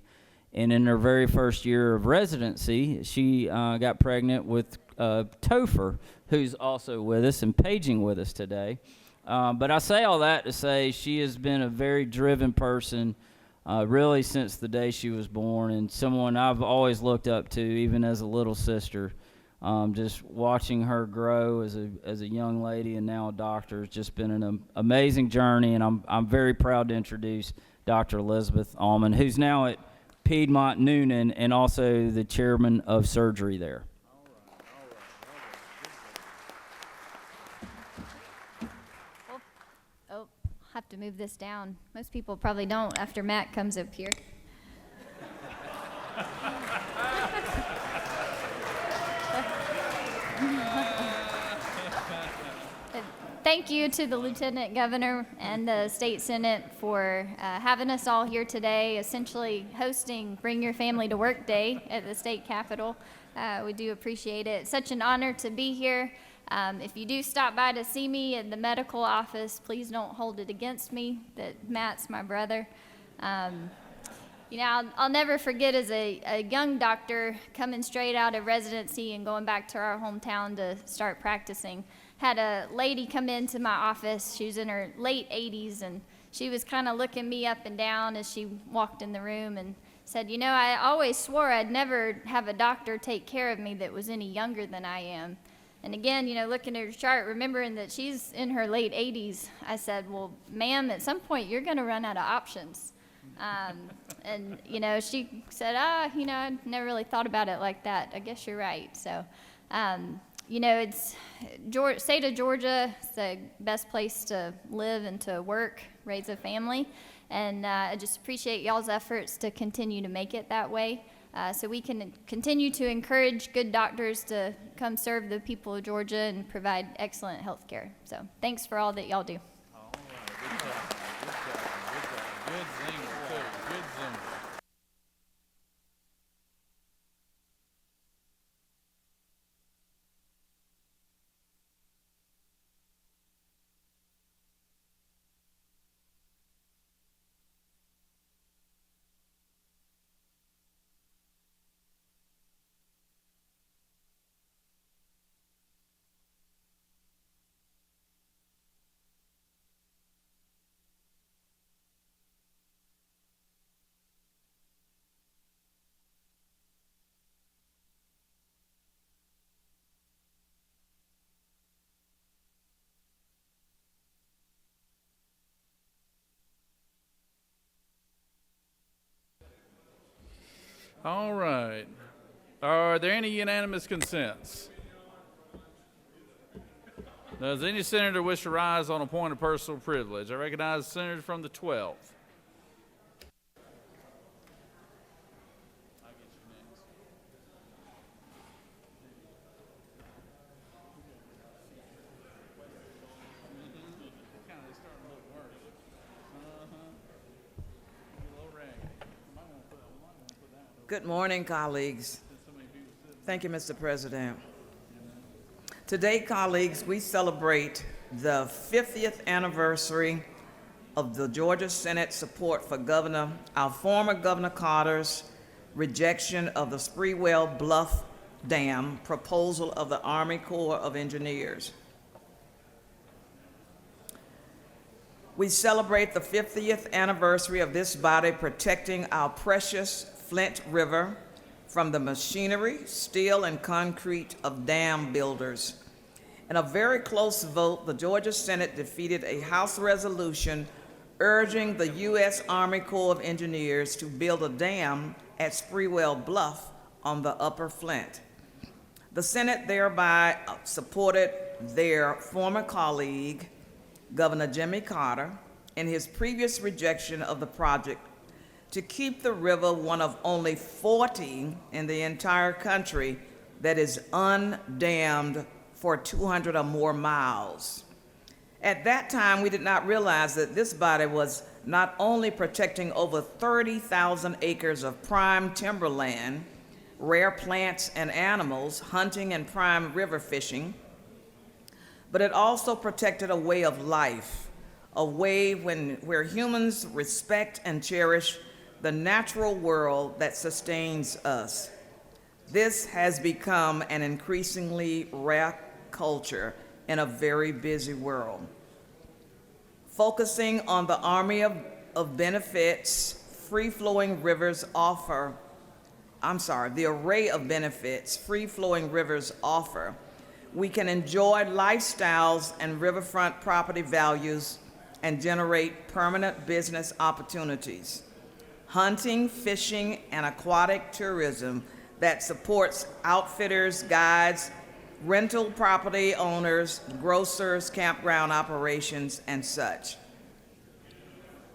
And in her very first year of residency, she got pregnant with Topher, who's also with us and paging with us today. But I say all that to say she has been a very driven person really since the day she was born, and someone I've always looked up to, even as a little sister. Just watching her grow as a young lady and now a doctor has just been an amazing journey, and I'm very proud to introduce Dr. Elizabeth Allman, who's now at Piedmont Noonan and also the chairman of surgery there. Oh, have to move this down. Most people probably don't after Matt comes up here. Thank you to the Lieutenant Governor and the State Senate for having us all here today, essentially hosting Bring Your Family to Work Day at the State Capitol. We do appreciate it. It's such an honor to be here. If you do stop by to see me at the medical office, please don't hold it against me that Matt's my brother. You know, I'll never forget as a young doctor coming straight out of residency and going back to our hometown to start practicing. Had a lady come into my office. She was in her late 80s, and she was kind of looking me up and down as she walked in the room and said, you know, I always swore I'd never have a doctor take care of me that was any younger than I am. And again, you know, looking at her chart, remembering that she's in her late 80s, I said, well, ma'am, at some point you're going to run out of options. And, you know, she said, you know, I never really thought about it like that. I guess you're right. So, you know, state of Georgia is the best place to live and to work, raise a family. And I just appreciate y'all's efforts to continue to make it that way. So we can continue to encourage good doctors to come serve the people of Georgia and provide excellent health care. So thanks for all that y'all do. All right, good job, good job, good zinger, too, good zinger. All right. Are there any unanimous consents? Does any senator wish to rise on a point of personal privilege? I recognize the senator from the 12th. Good morning, colleagues. Thank you, Mr. President. Today, colleagues, we celebrate the 50th anniversary of the Georgia Senate support for our former Governor Carter's rejection of the Sprewell Bluff Dam proposal of the Army Corps of Engineers. We celebrate the 50th anniversary of this body protecting our precious Flint River from the machinery, steel, and concrete of dam builders. In a very close vote, the Georgia Senate defeated a House resolution urging the U.S. Army Corps of Engineers to build a dam at Sprewell Bluff on the Upper Flint. The Senate thereby supported their former colleague, Governor Jimmy Carter, in his previous rejection of the project to keep the river one of only 40 in the entire country that is undammed for 200 or more miles. At that time, we did not realize that this body was not only protecting over 30,000 acres of prime timberland, rare plants and animals, hunting and prime river fishing, but it also protected a way of life, a way where humans respect and cherish the natural world that sustains us. This has become an increasingly rare culture in a very busy world. Focusing on the array of benefits free-flowing rivers offer, we can enjoy lifestyles and riverfront property values and generate permanent business opportunities. Hunting, fishing, and aquatic tourism that supports outfitters, guides, rental property owners, grocers, campground operations, and such.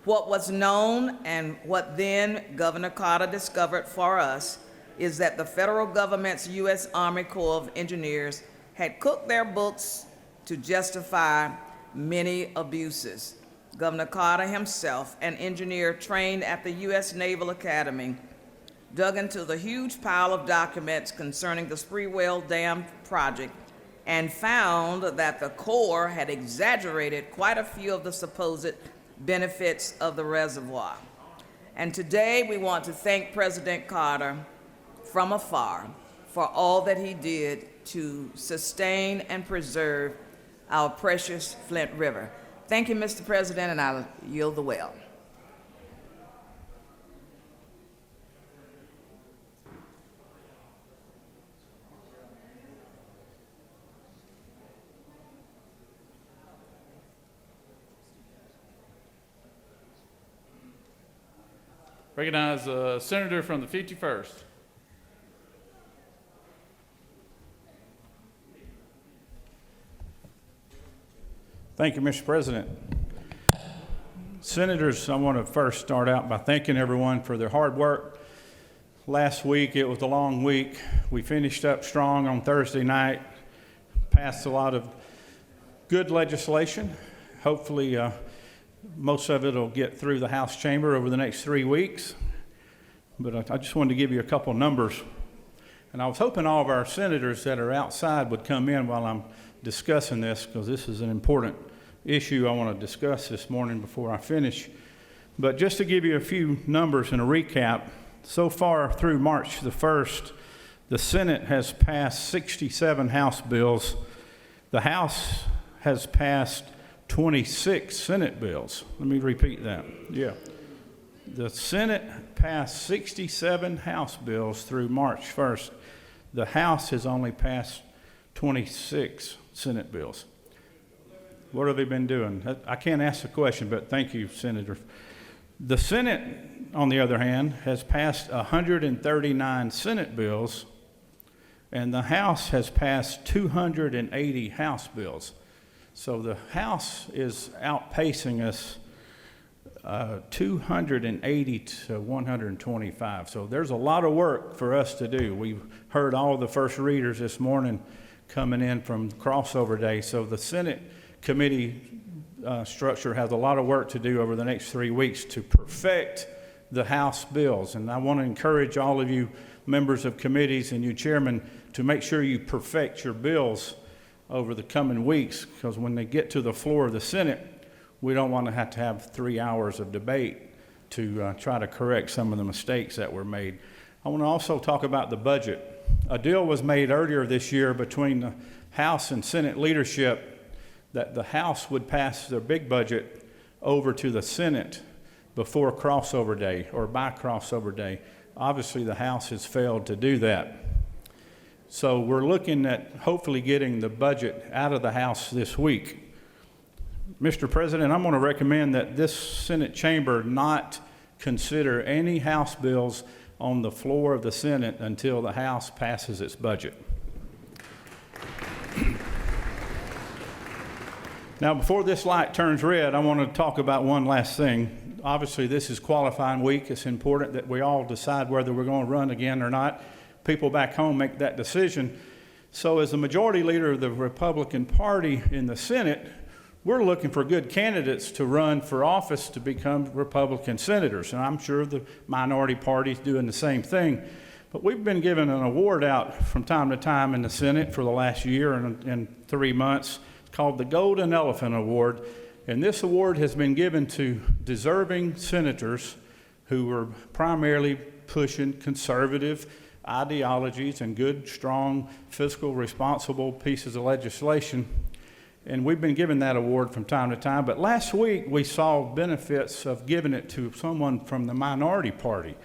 What was known and what then Governor Carter discovered for us is that the federal government's U.S. Army Corps of Engineers had cooked their books to justify many abuses. Governor Carter himself, an engineer trained at the U.S. Naval Academy, dug into the huge pile of documents concerning the Sprewell Dam project and found that the Corps had exaggerated quite a few of the supposed benefits of the reservoir. And today we want to thank President Carter from afar for all that he did to sustain and preserve our precious Flint River. Thank you, Mr. President, and I'll yield the well. Recognize the senator from the 51st. Thank you, Mr. President. Senators, I want to first start out by thanking everyone for their hard work. Last week, it was a long week. We finished up strong on Thursday night, passed a lot of good legislation. Hopefully, most of it will get through the House chamber over the next 3 weeks. But I just wanted to give you a couple numbers. And I was hoping all of our senators that are outside would come in while I'm discussing this, because this is an important issue I want to discuss this morning before I finish. But just to give you a few numbers and a recap, so far through March the 1st, the Senate has passed 67 House bills. The House has passed 26 Senate bills. Let me repeat that. Yeah. The Senate passed 67 House bills through March 1st. The House has only passed 26 Senate bills. What have they been doing? I can't ask the question, but thank you, Senator. The Senate, on the other hand, has passed 139 Senate bills, and the House has passed 280 House bills. So the House is outpacing us 280 to 125. So there's a lot of work for us to do. We've heard all the first readers this morning coming in from crossover day. So the Senate committee structure has a lot of work to do over the next 3 weeks to perfect the House bills. And I want to encourage all of you members of committees and you chairmen to make sure you perfect your bills over the coming weeks, because when they get to the floor of the Senate, we don't want to have 3 hours of debate to try to correct some of the mistakes that were made. I want to also talk about the budget. A deal was made earlier this year between the House and Senate leadership that the House would pass their big budget over to the Senate before crossover day or by crossover day. Obviously, the House has failed to do that. So we're looking at hopefully getting the budget out of the House this week. Mr. President, I'm going to recommend that this Senate chamber not consider any House bills on the floor of the Senate until the House passes its budget. Now, before this light turns red, I want to talk about one last thing. Obviously, this is qualifying week. It's important that we all decide whether we're going to run again or not. People back home make that decision. So as the majority leader of the Republican Party in the Senate, we're looking for good candidates to run for office to become Republican senators. And I'm sure the minority party is doing the same thing. But we've been given an award out from time to time in the Senate for the last year and 3 months. It's called the Golden Elephant Award. And this award has been given to deserving senators who were primarily pushing conservative ideologies and good, strong, fiscal, responsible pieces of legislation. And we've been given that award from time to time. But last week, we saw benefits of giving it to someone from the minority party.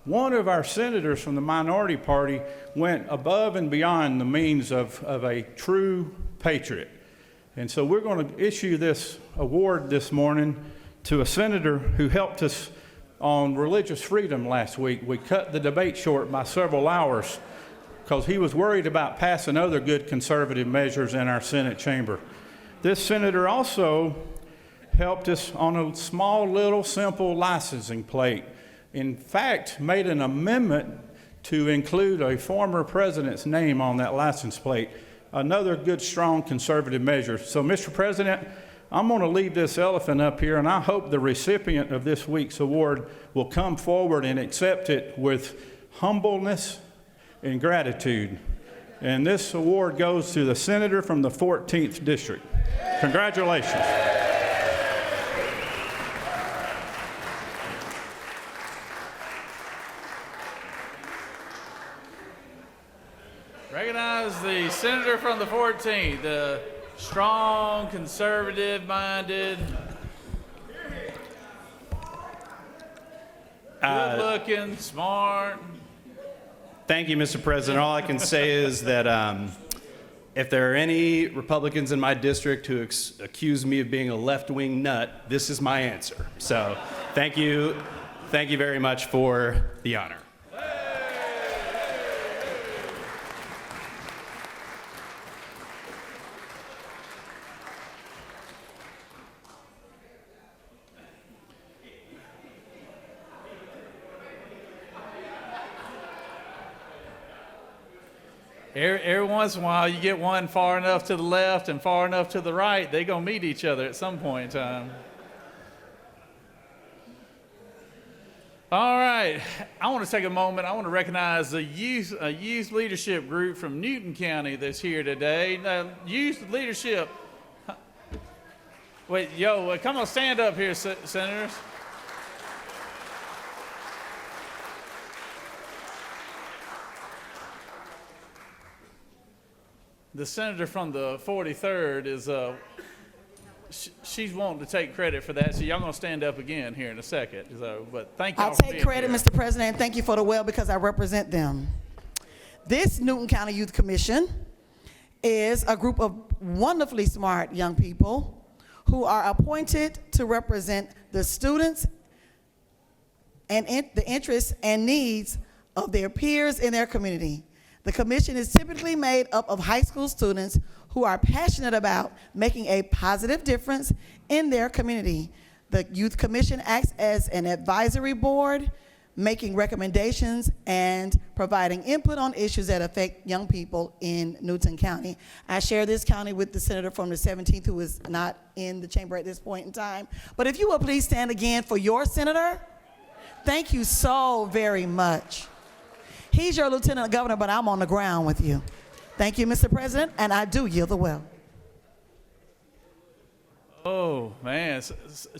One of our senators from the minority party went above and beyond the means of a true patriot. And so we're going to issue this award this morning to a senator who helped us on religious freedom last week. We cut the debate short by several hours because he was worried about passing other good conservative measures in our Senate chamber. This senator also helped us on a small, little, simple licensing plate. In fact, made an amendment to include a former president's name on that license plate. Another good, strong conservative measure. So, Mr. President, I'm going to leave this elephant up here, and I hope the recipient of this week's award will come forward and accept it with humbleness and gratitude. And this award goes to the senator from the 14th District. Congratulations. Recognize the senator from the 14th, the strong, conservative-minded, good-looking, smart. Thank you, Mr. President. All I can say is that if there are any Republicans in my district who accuse me of being a left-wing nut, this is my answer. So thank you very much for the honor. Every once in a while, you get one far enough to the left and far enough to the right, they're going to meet each other at some point in time. All right. I want to take a moment. I want to recognize the youth leadership group from Newton County that's here today. Youth leadership. Wait, come on, stand up here, senators. The senator from the 43rd is, she's wanting to take credit for that, so y'all gonna stand up again here in a second. So, but thank y'all I'll for take being credit, here. Mr. President. Thank you for the well because I represent them. This Newton County Youth Commission is a group of wonderfully smart young people who are appointed to represent the students and the interests and needs of their peers in their community. The commission is typically made up of high school students who are passionate about making a positive difference in their community. The Youth Commission acts as an advisory board, making recommendations and providing input on issues that affect young people in Newton County. I share this county with the senator from the 17th who is not in the chamber at this point in time. But if you will please stand again for your senator. Thank you so very much. He's your lieutenant governor, but I'm on the ground with you. Thank you, Mr. President, and I do yield the well. Oh, man.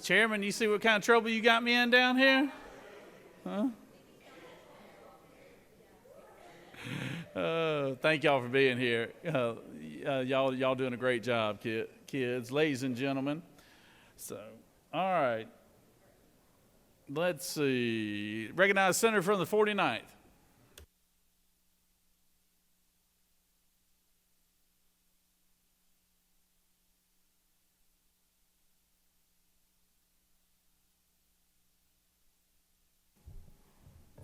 Chairman, you see what kind of trouble you got me in down here? Huh? Thank y'all for being here. Y'all doing a great job, kids, ladies and gentlemen. So, all right. Let's see. Recognize Senator from the 49th.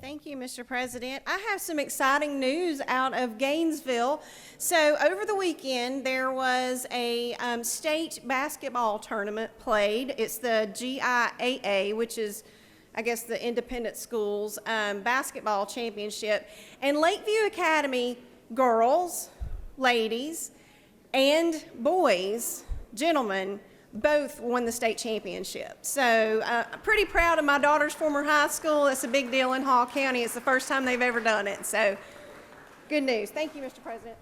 Thank you, Mr. President. I have some exciting news out of Gainesville. So over the weekend, there was a state basketball tournament played. It's the GIAA, which is, I guess, the independent schools basketball championship. And Lakeview Academy girls, ladies, and boys, gentlemen, both won the state championship. So I'm pretty proud of my daughter's former high school. It's a big deal in Hall County. It's the first time they've ever done it. So good news. Thank you, Mr. President.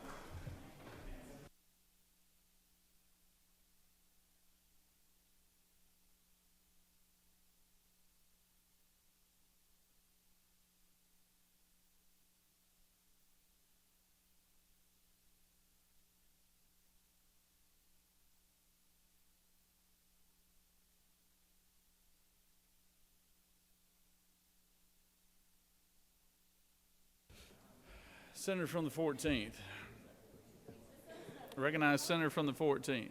Senator from the 14th. Recognize Senator from the 14th.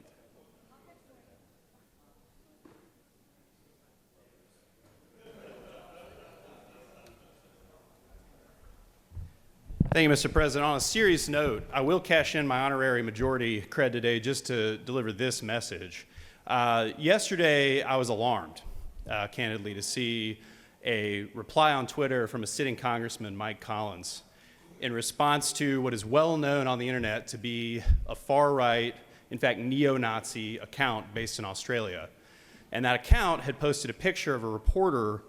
Thank you, Mr. President. On a serious note, I will cash in my honorary majority cred today just to deliver this message. Yesterday, I was alarmed, candidly, to see a reply on Twitter from a sitting congressman, Mike Collins, in response to what is well known on the internet to be a far-right, in fact, neo-Nazi account based in Australia. And that account had posted a picture of a reporter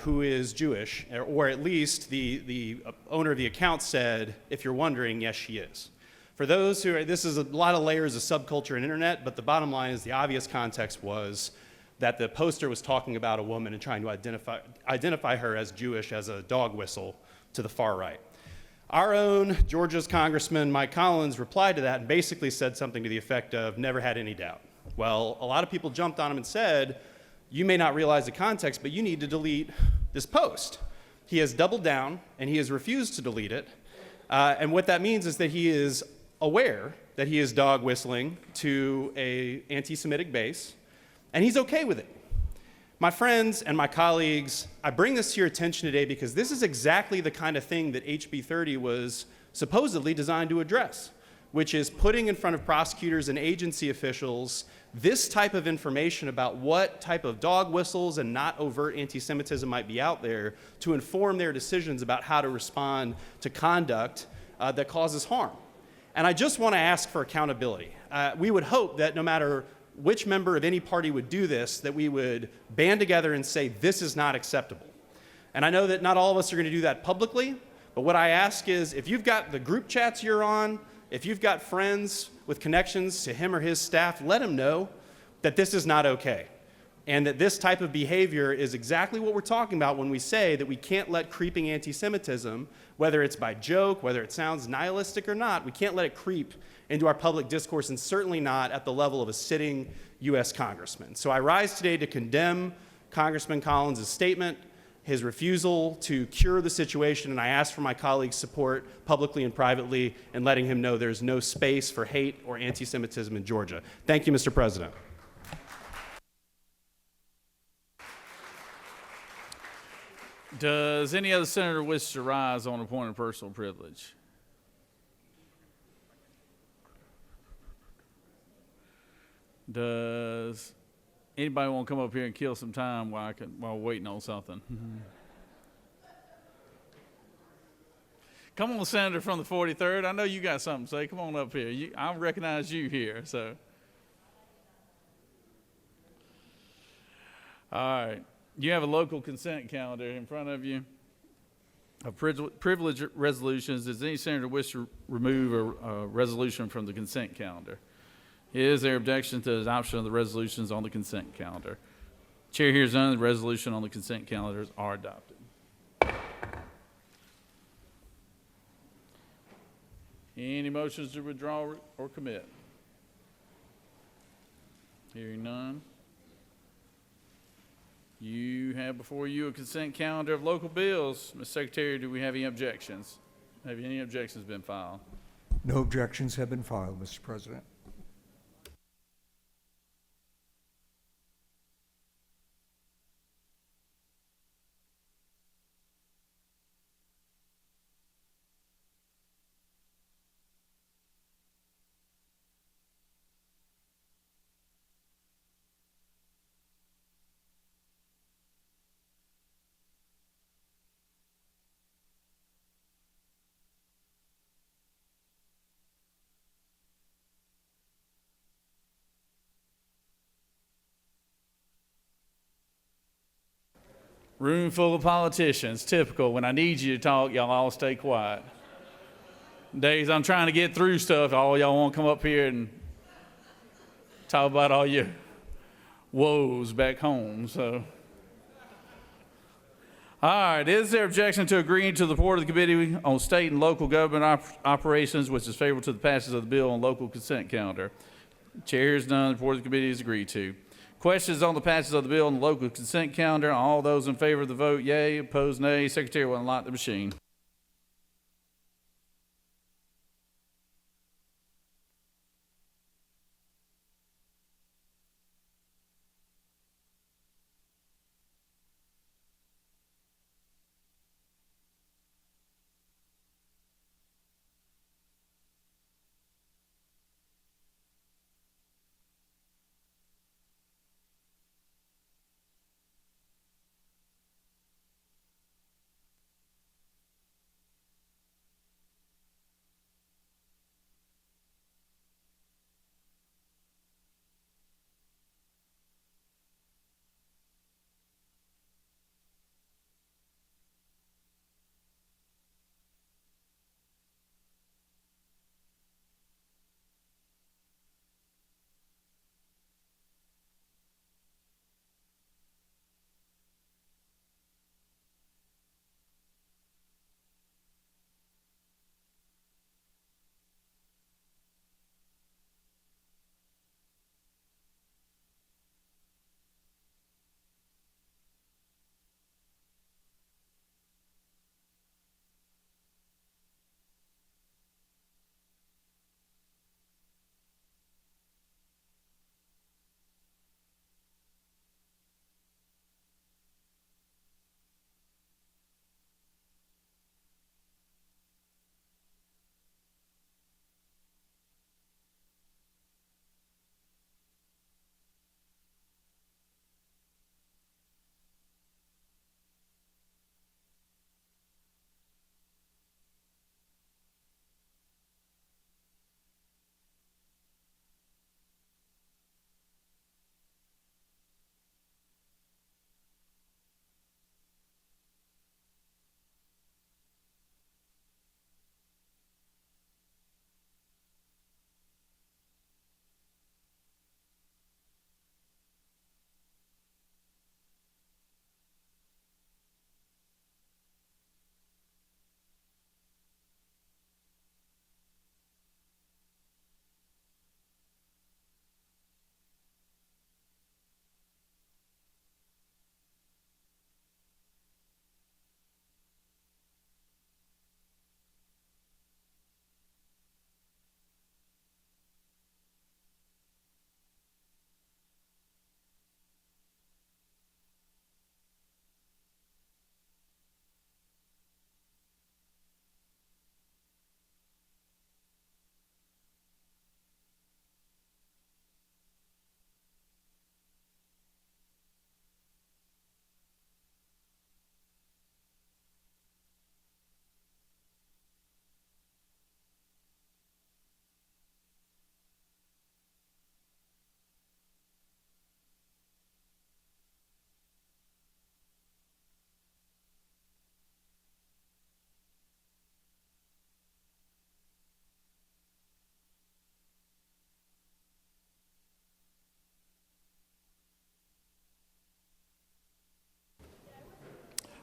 who is Jewish, or at least the owner of the account said, if you're wondering, yes, she is. For those who are, this is a lot of layers of subculture and internet, but the bottom line is the obvious context was that the poster was talking about a woman and trying to identify her as Jewish as a dog whistle to the far right. Our own Georgia's Congressman Mike Collins replied to that and basically said something to the effect of, never had any doubt. Well, a lot of people jumped on him and said, you may not realize the context, but you need to delete this post. He has doubled down and he has refused to delete it. And what that means is that he is aware that he is dog whistling to an anti-Semitic base, and he's okay with it. My friends and my colleagues, I bring this to your attention today because this is exactly the kind of thing that HB 30 was supposedly designed to address, which is putting in front of prosecutors and agency officials this type of information about what type of dog whistles and not overt anti-Semitism might be out there to inform their decisions about how to respond to conduct that causes harm. And I just want to ask for accountability. We would hope that no matter which member of any party would do this, that we would band together and say, this is not acceptable. And I know that not all of us are going to do that publicly, but what I ask is, if you've got the group chats you're on, if you've got friends with connections to him or his staff, let him know that this is not okay. And that this type of behavior is exactly what we're talking about when we say that we can't let creeping anti-Semitism, whether it's by joke, whether it sounds nihilistic or not, we can't let it creep into our public discourse, and certainly not at the level of a sitting U.S. congressman. So I rise today to condemn Congressman Collins' statement, his refusal to cure the situation, and I ask for my colleagues' support publicly and privately in letting him know there's no space for hate or anti-Semitism in Georgia. Thank you, Mr. President. Does any other senator wish to rise on a point of personal privilege? Does anybody want to come up here and kill some time while we're waiting on something? Come on, Senator from the 43rd. I know you got something to say. Come on up here. I recognize you here. So, all right. You have a local consent calendar in front of you of privilege resolutions. Does any senator wish to remove a resolution from the consent calendar? Is there objection to the adoption of the resolutions on the consent calendar? Chair hears none. The resolution on the consent calendars are adopted. Any motions to withdraw or commit? Hearing none. You have before you a consent calendar of local bills. Ms. Secretary, do we have any objections? Have any objections been filed? No objections have been filed, Mr. President. Room full of politicians. Typical. When I need you to talk, y'all all stay quiet. Days I'm trying to get through stuff, all y'all want to come up here and talk about all your woes back home. So, all right. Is there objection to agreeing to the report of the Committee on State and Local Government Operations, which is favorable to the passage of the bill on local consent calendar? Chair hears none. The report of the committee is agreed to. Questions on the passage of the bill on the local consent calendar? All those in favor of the vote, yea. Opposed, nay. Secretary will unlock the machine.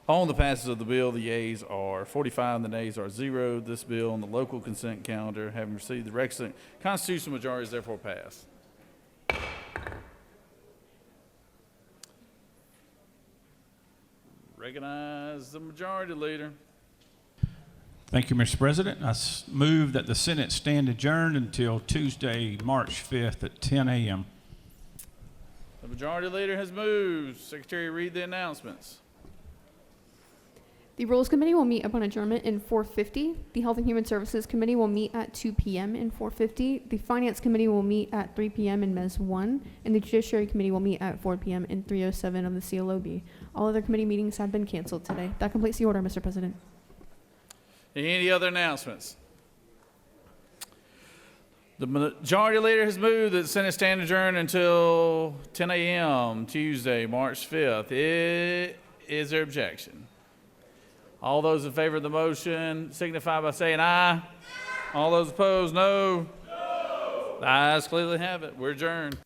On the passage of the bill, the yeas are 45 and the nays are 0. This bill on the local consent calendar, having received the requisite constitutional majority, is therefore passed. Recognize the majority leader. Thank you, Mr. President. I move that the Senate stand adjourned until Tuesday, March 5th at 10 a.m. The majority leader has moved. Secretary, read the announcements. The Rules Committee will meet upon adjournment in 4:50. The Health and Human Services Committee will meet at 2 p.m. in 4:50. The Finance Committee will meet at 3 p.m. in Mez 1. And the Judiciary Committee will meet at 4 p.m. in 307 of the CLOB. All other committee meetings have been canceled today. That completes the order, Mr. President. Any other announcements? The majority leader has moved that the Senate stand adjourned until 10 a.m. Tuesday, March 5th. Is there objection? All those in favor of the motion signify by saying aye. All those opposed, no. The ayes clearly have it. We're adjourned.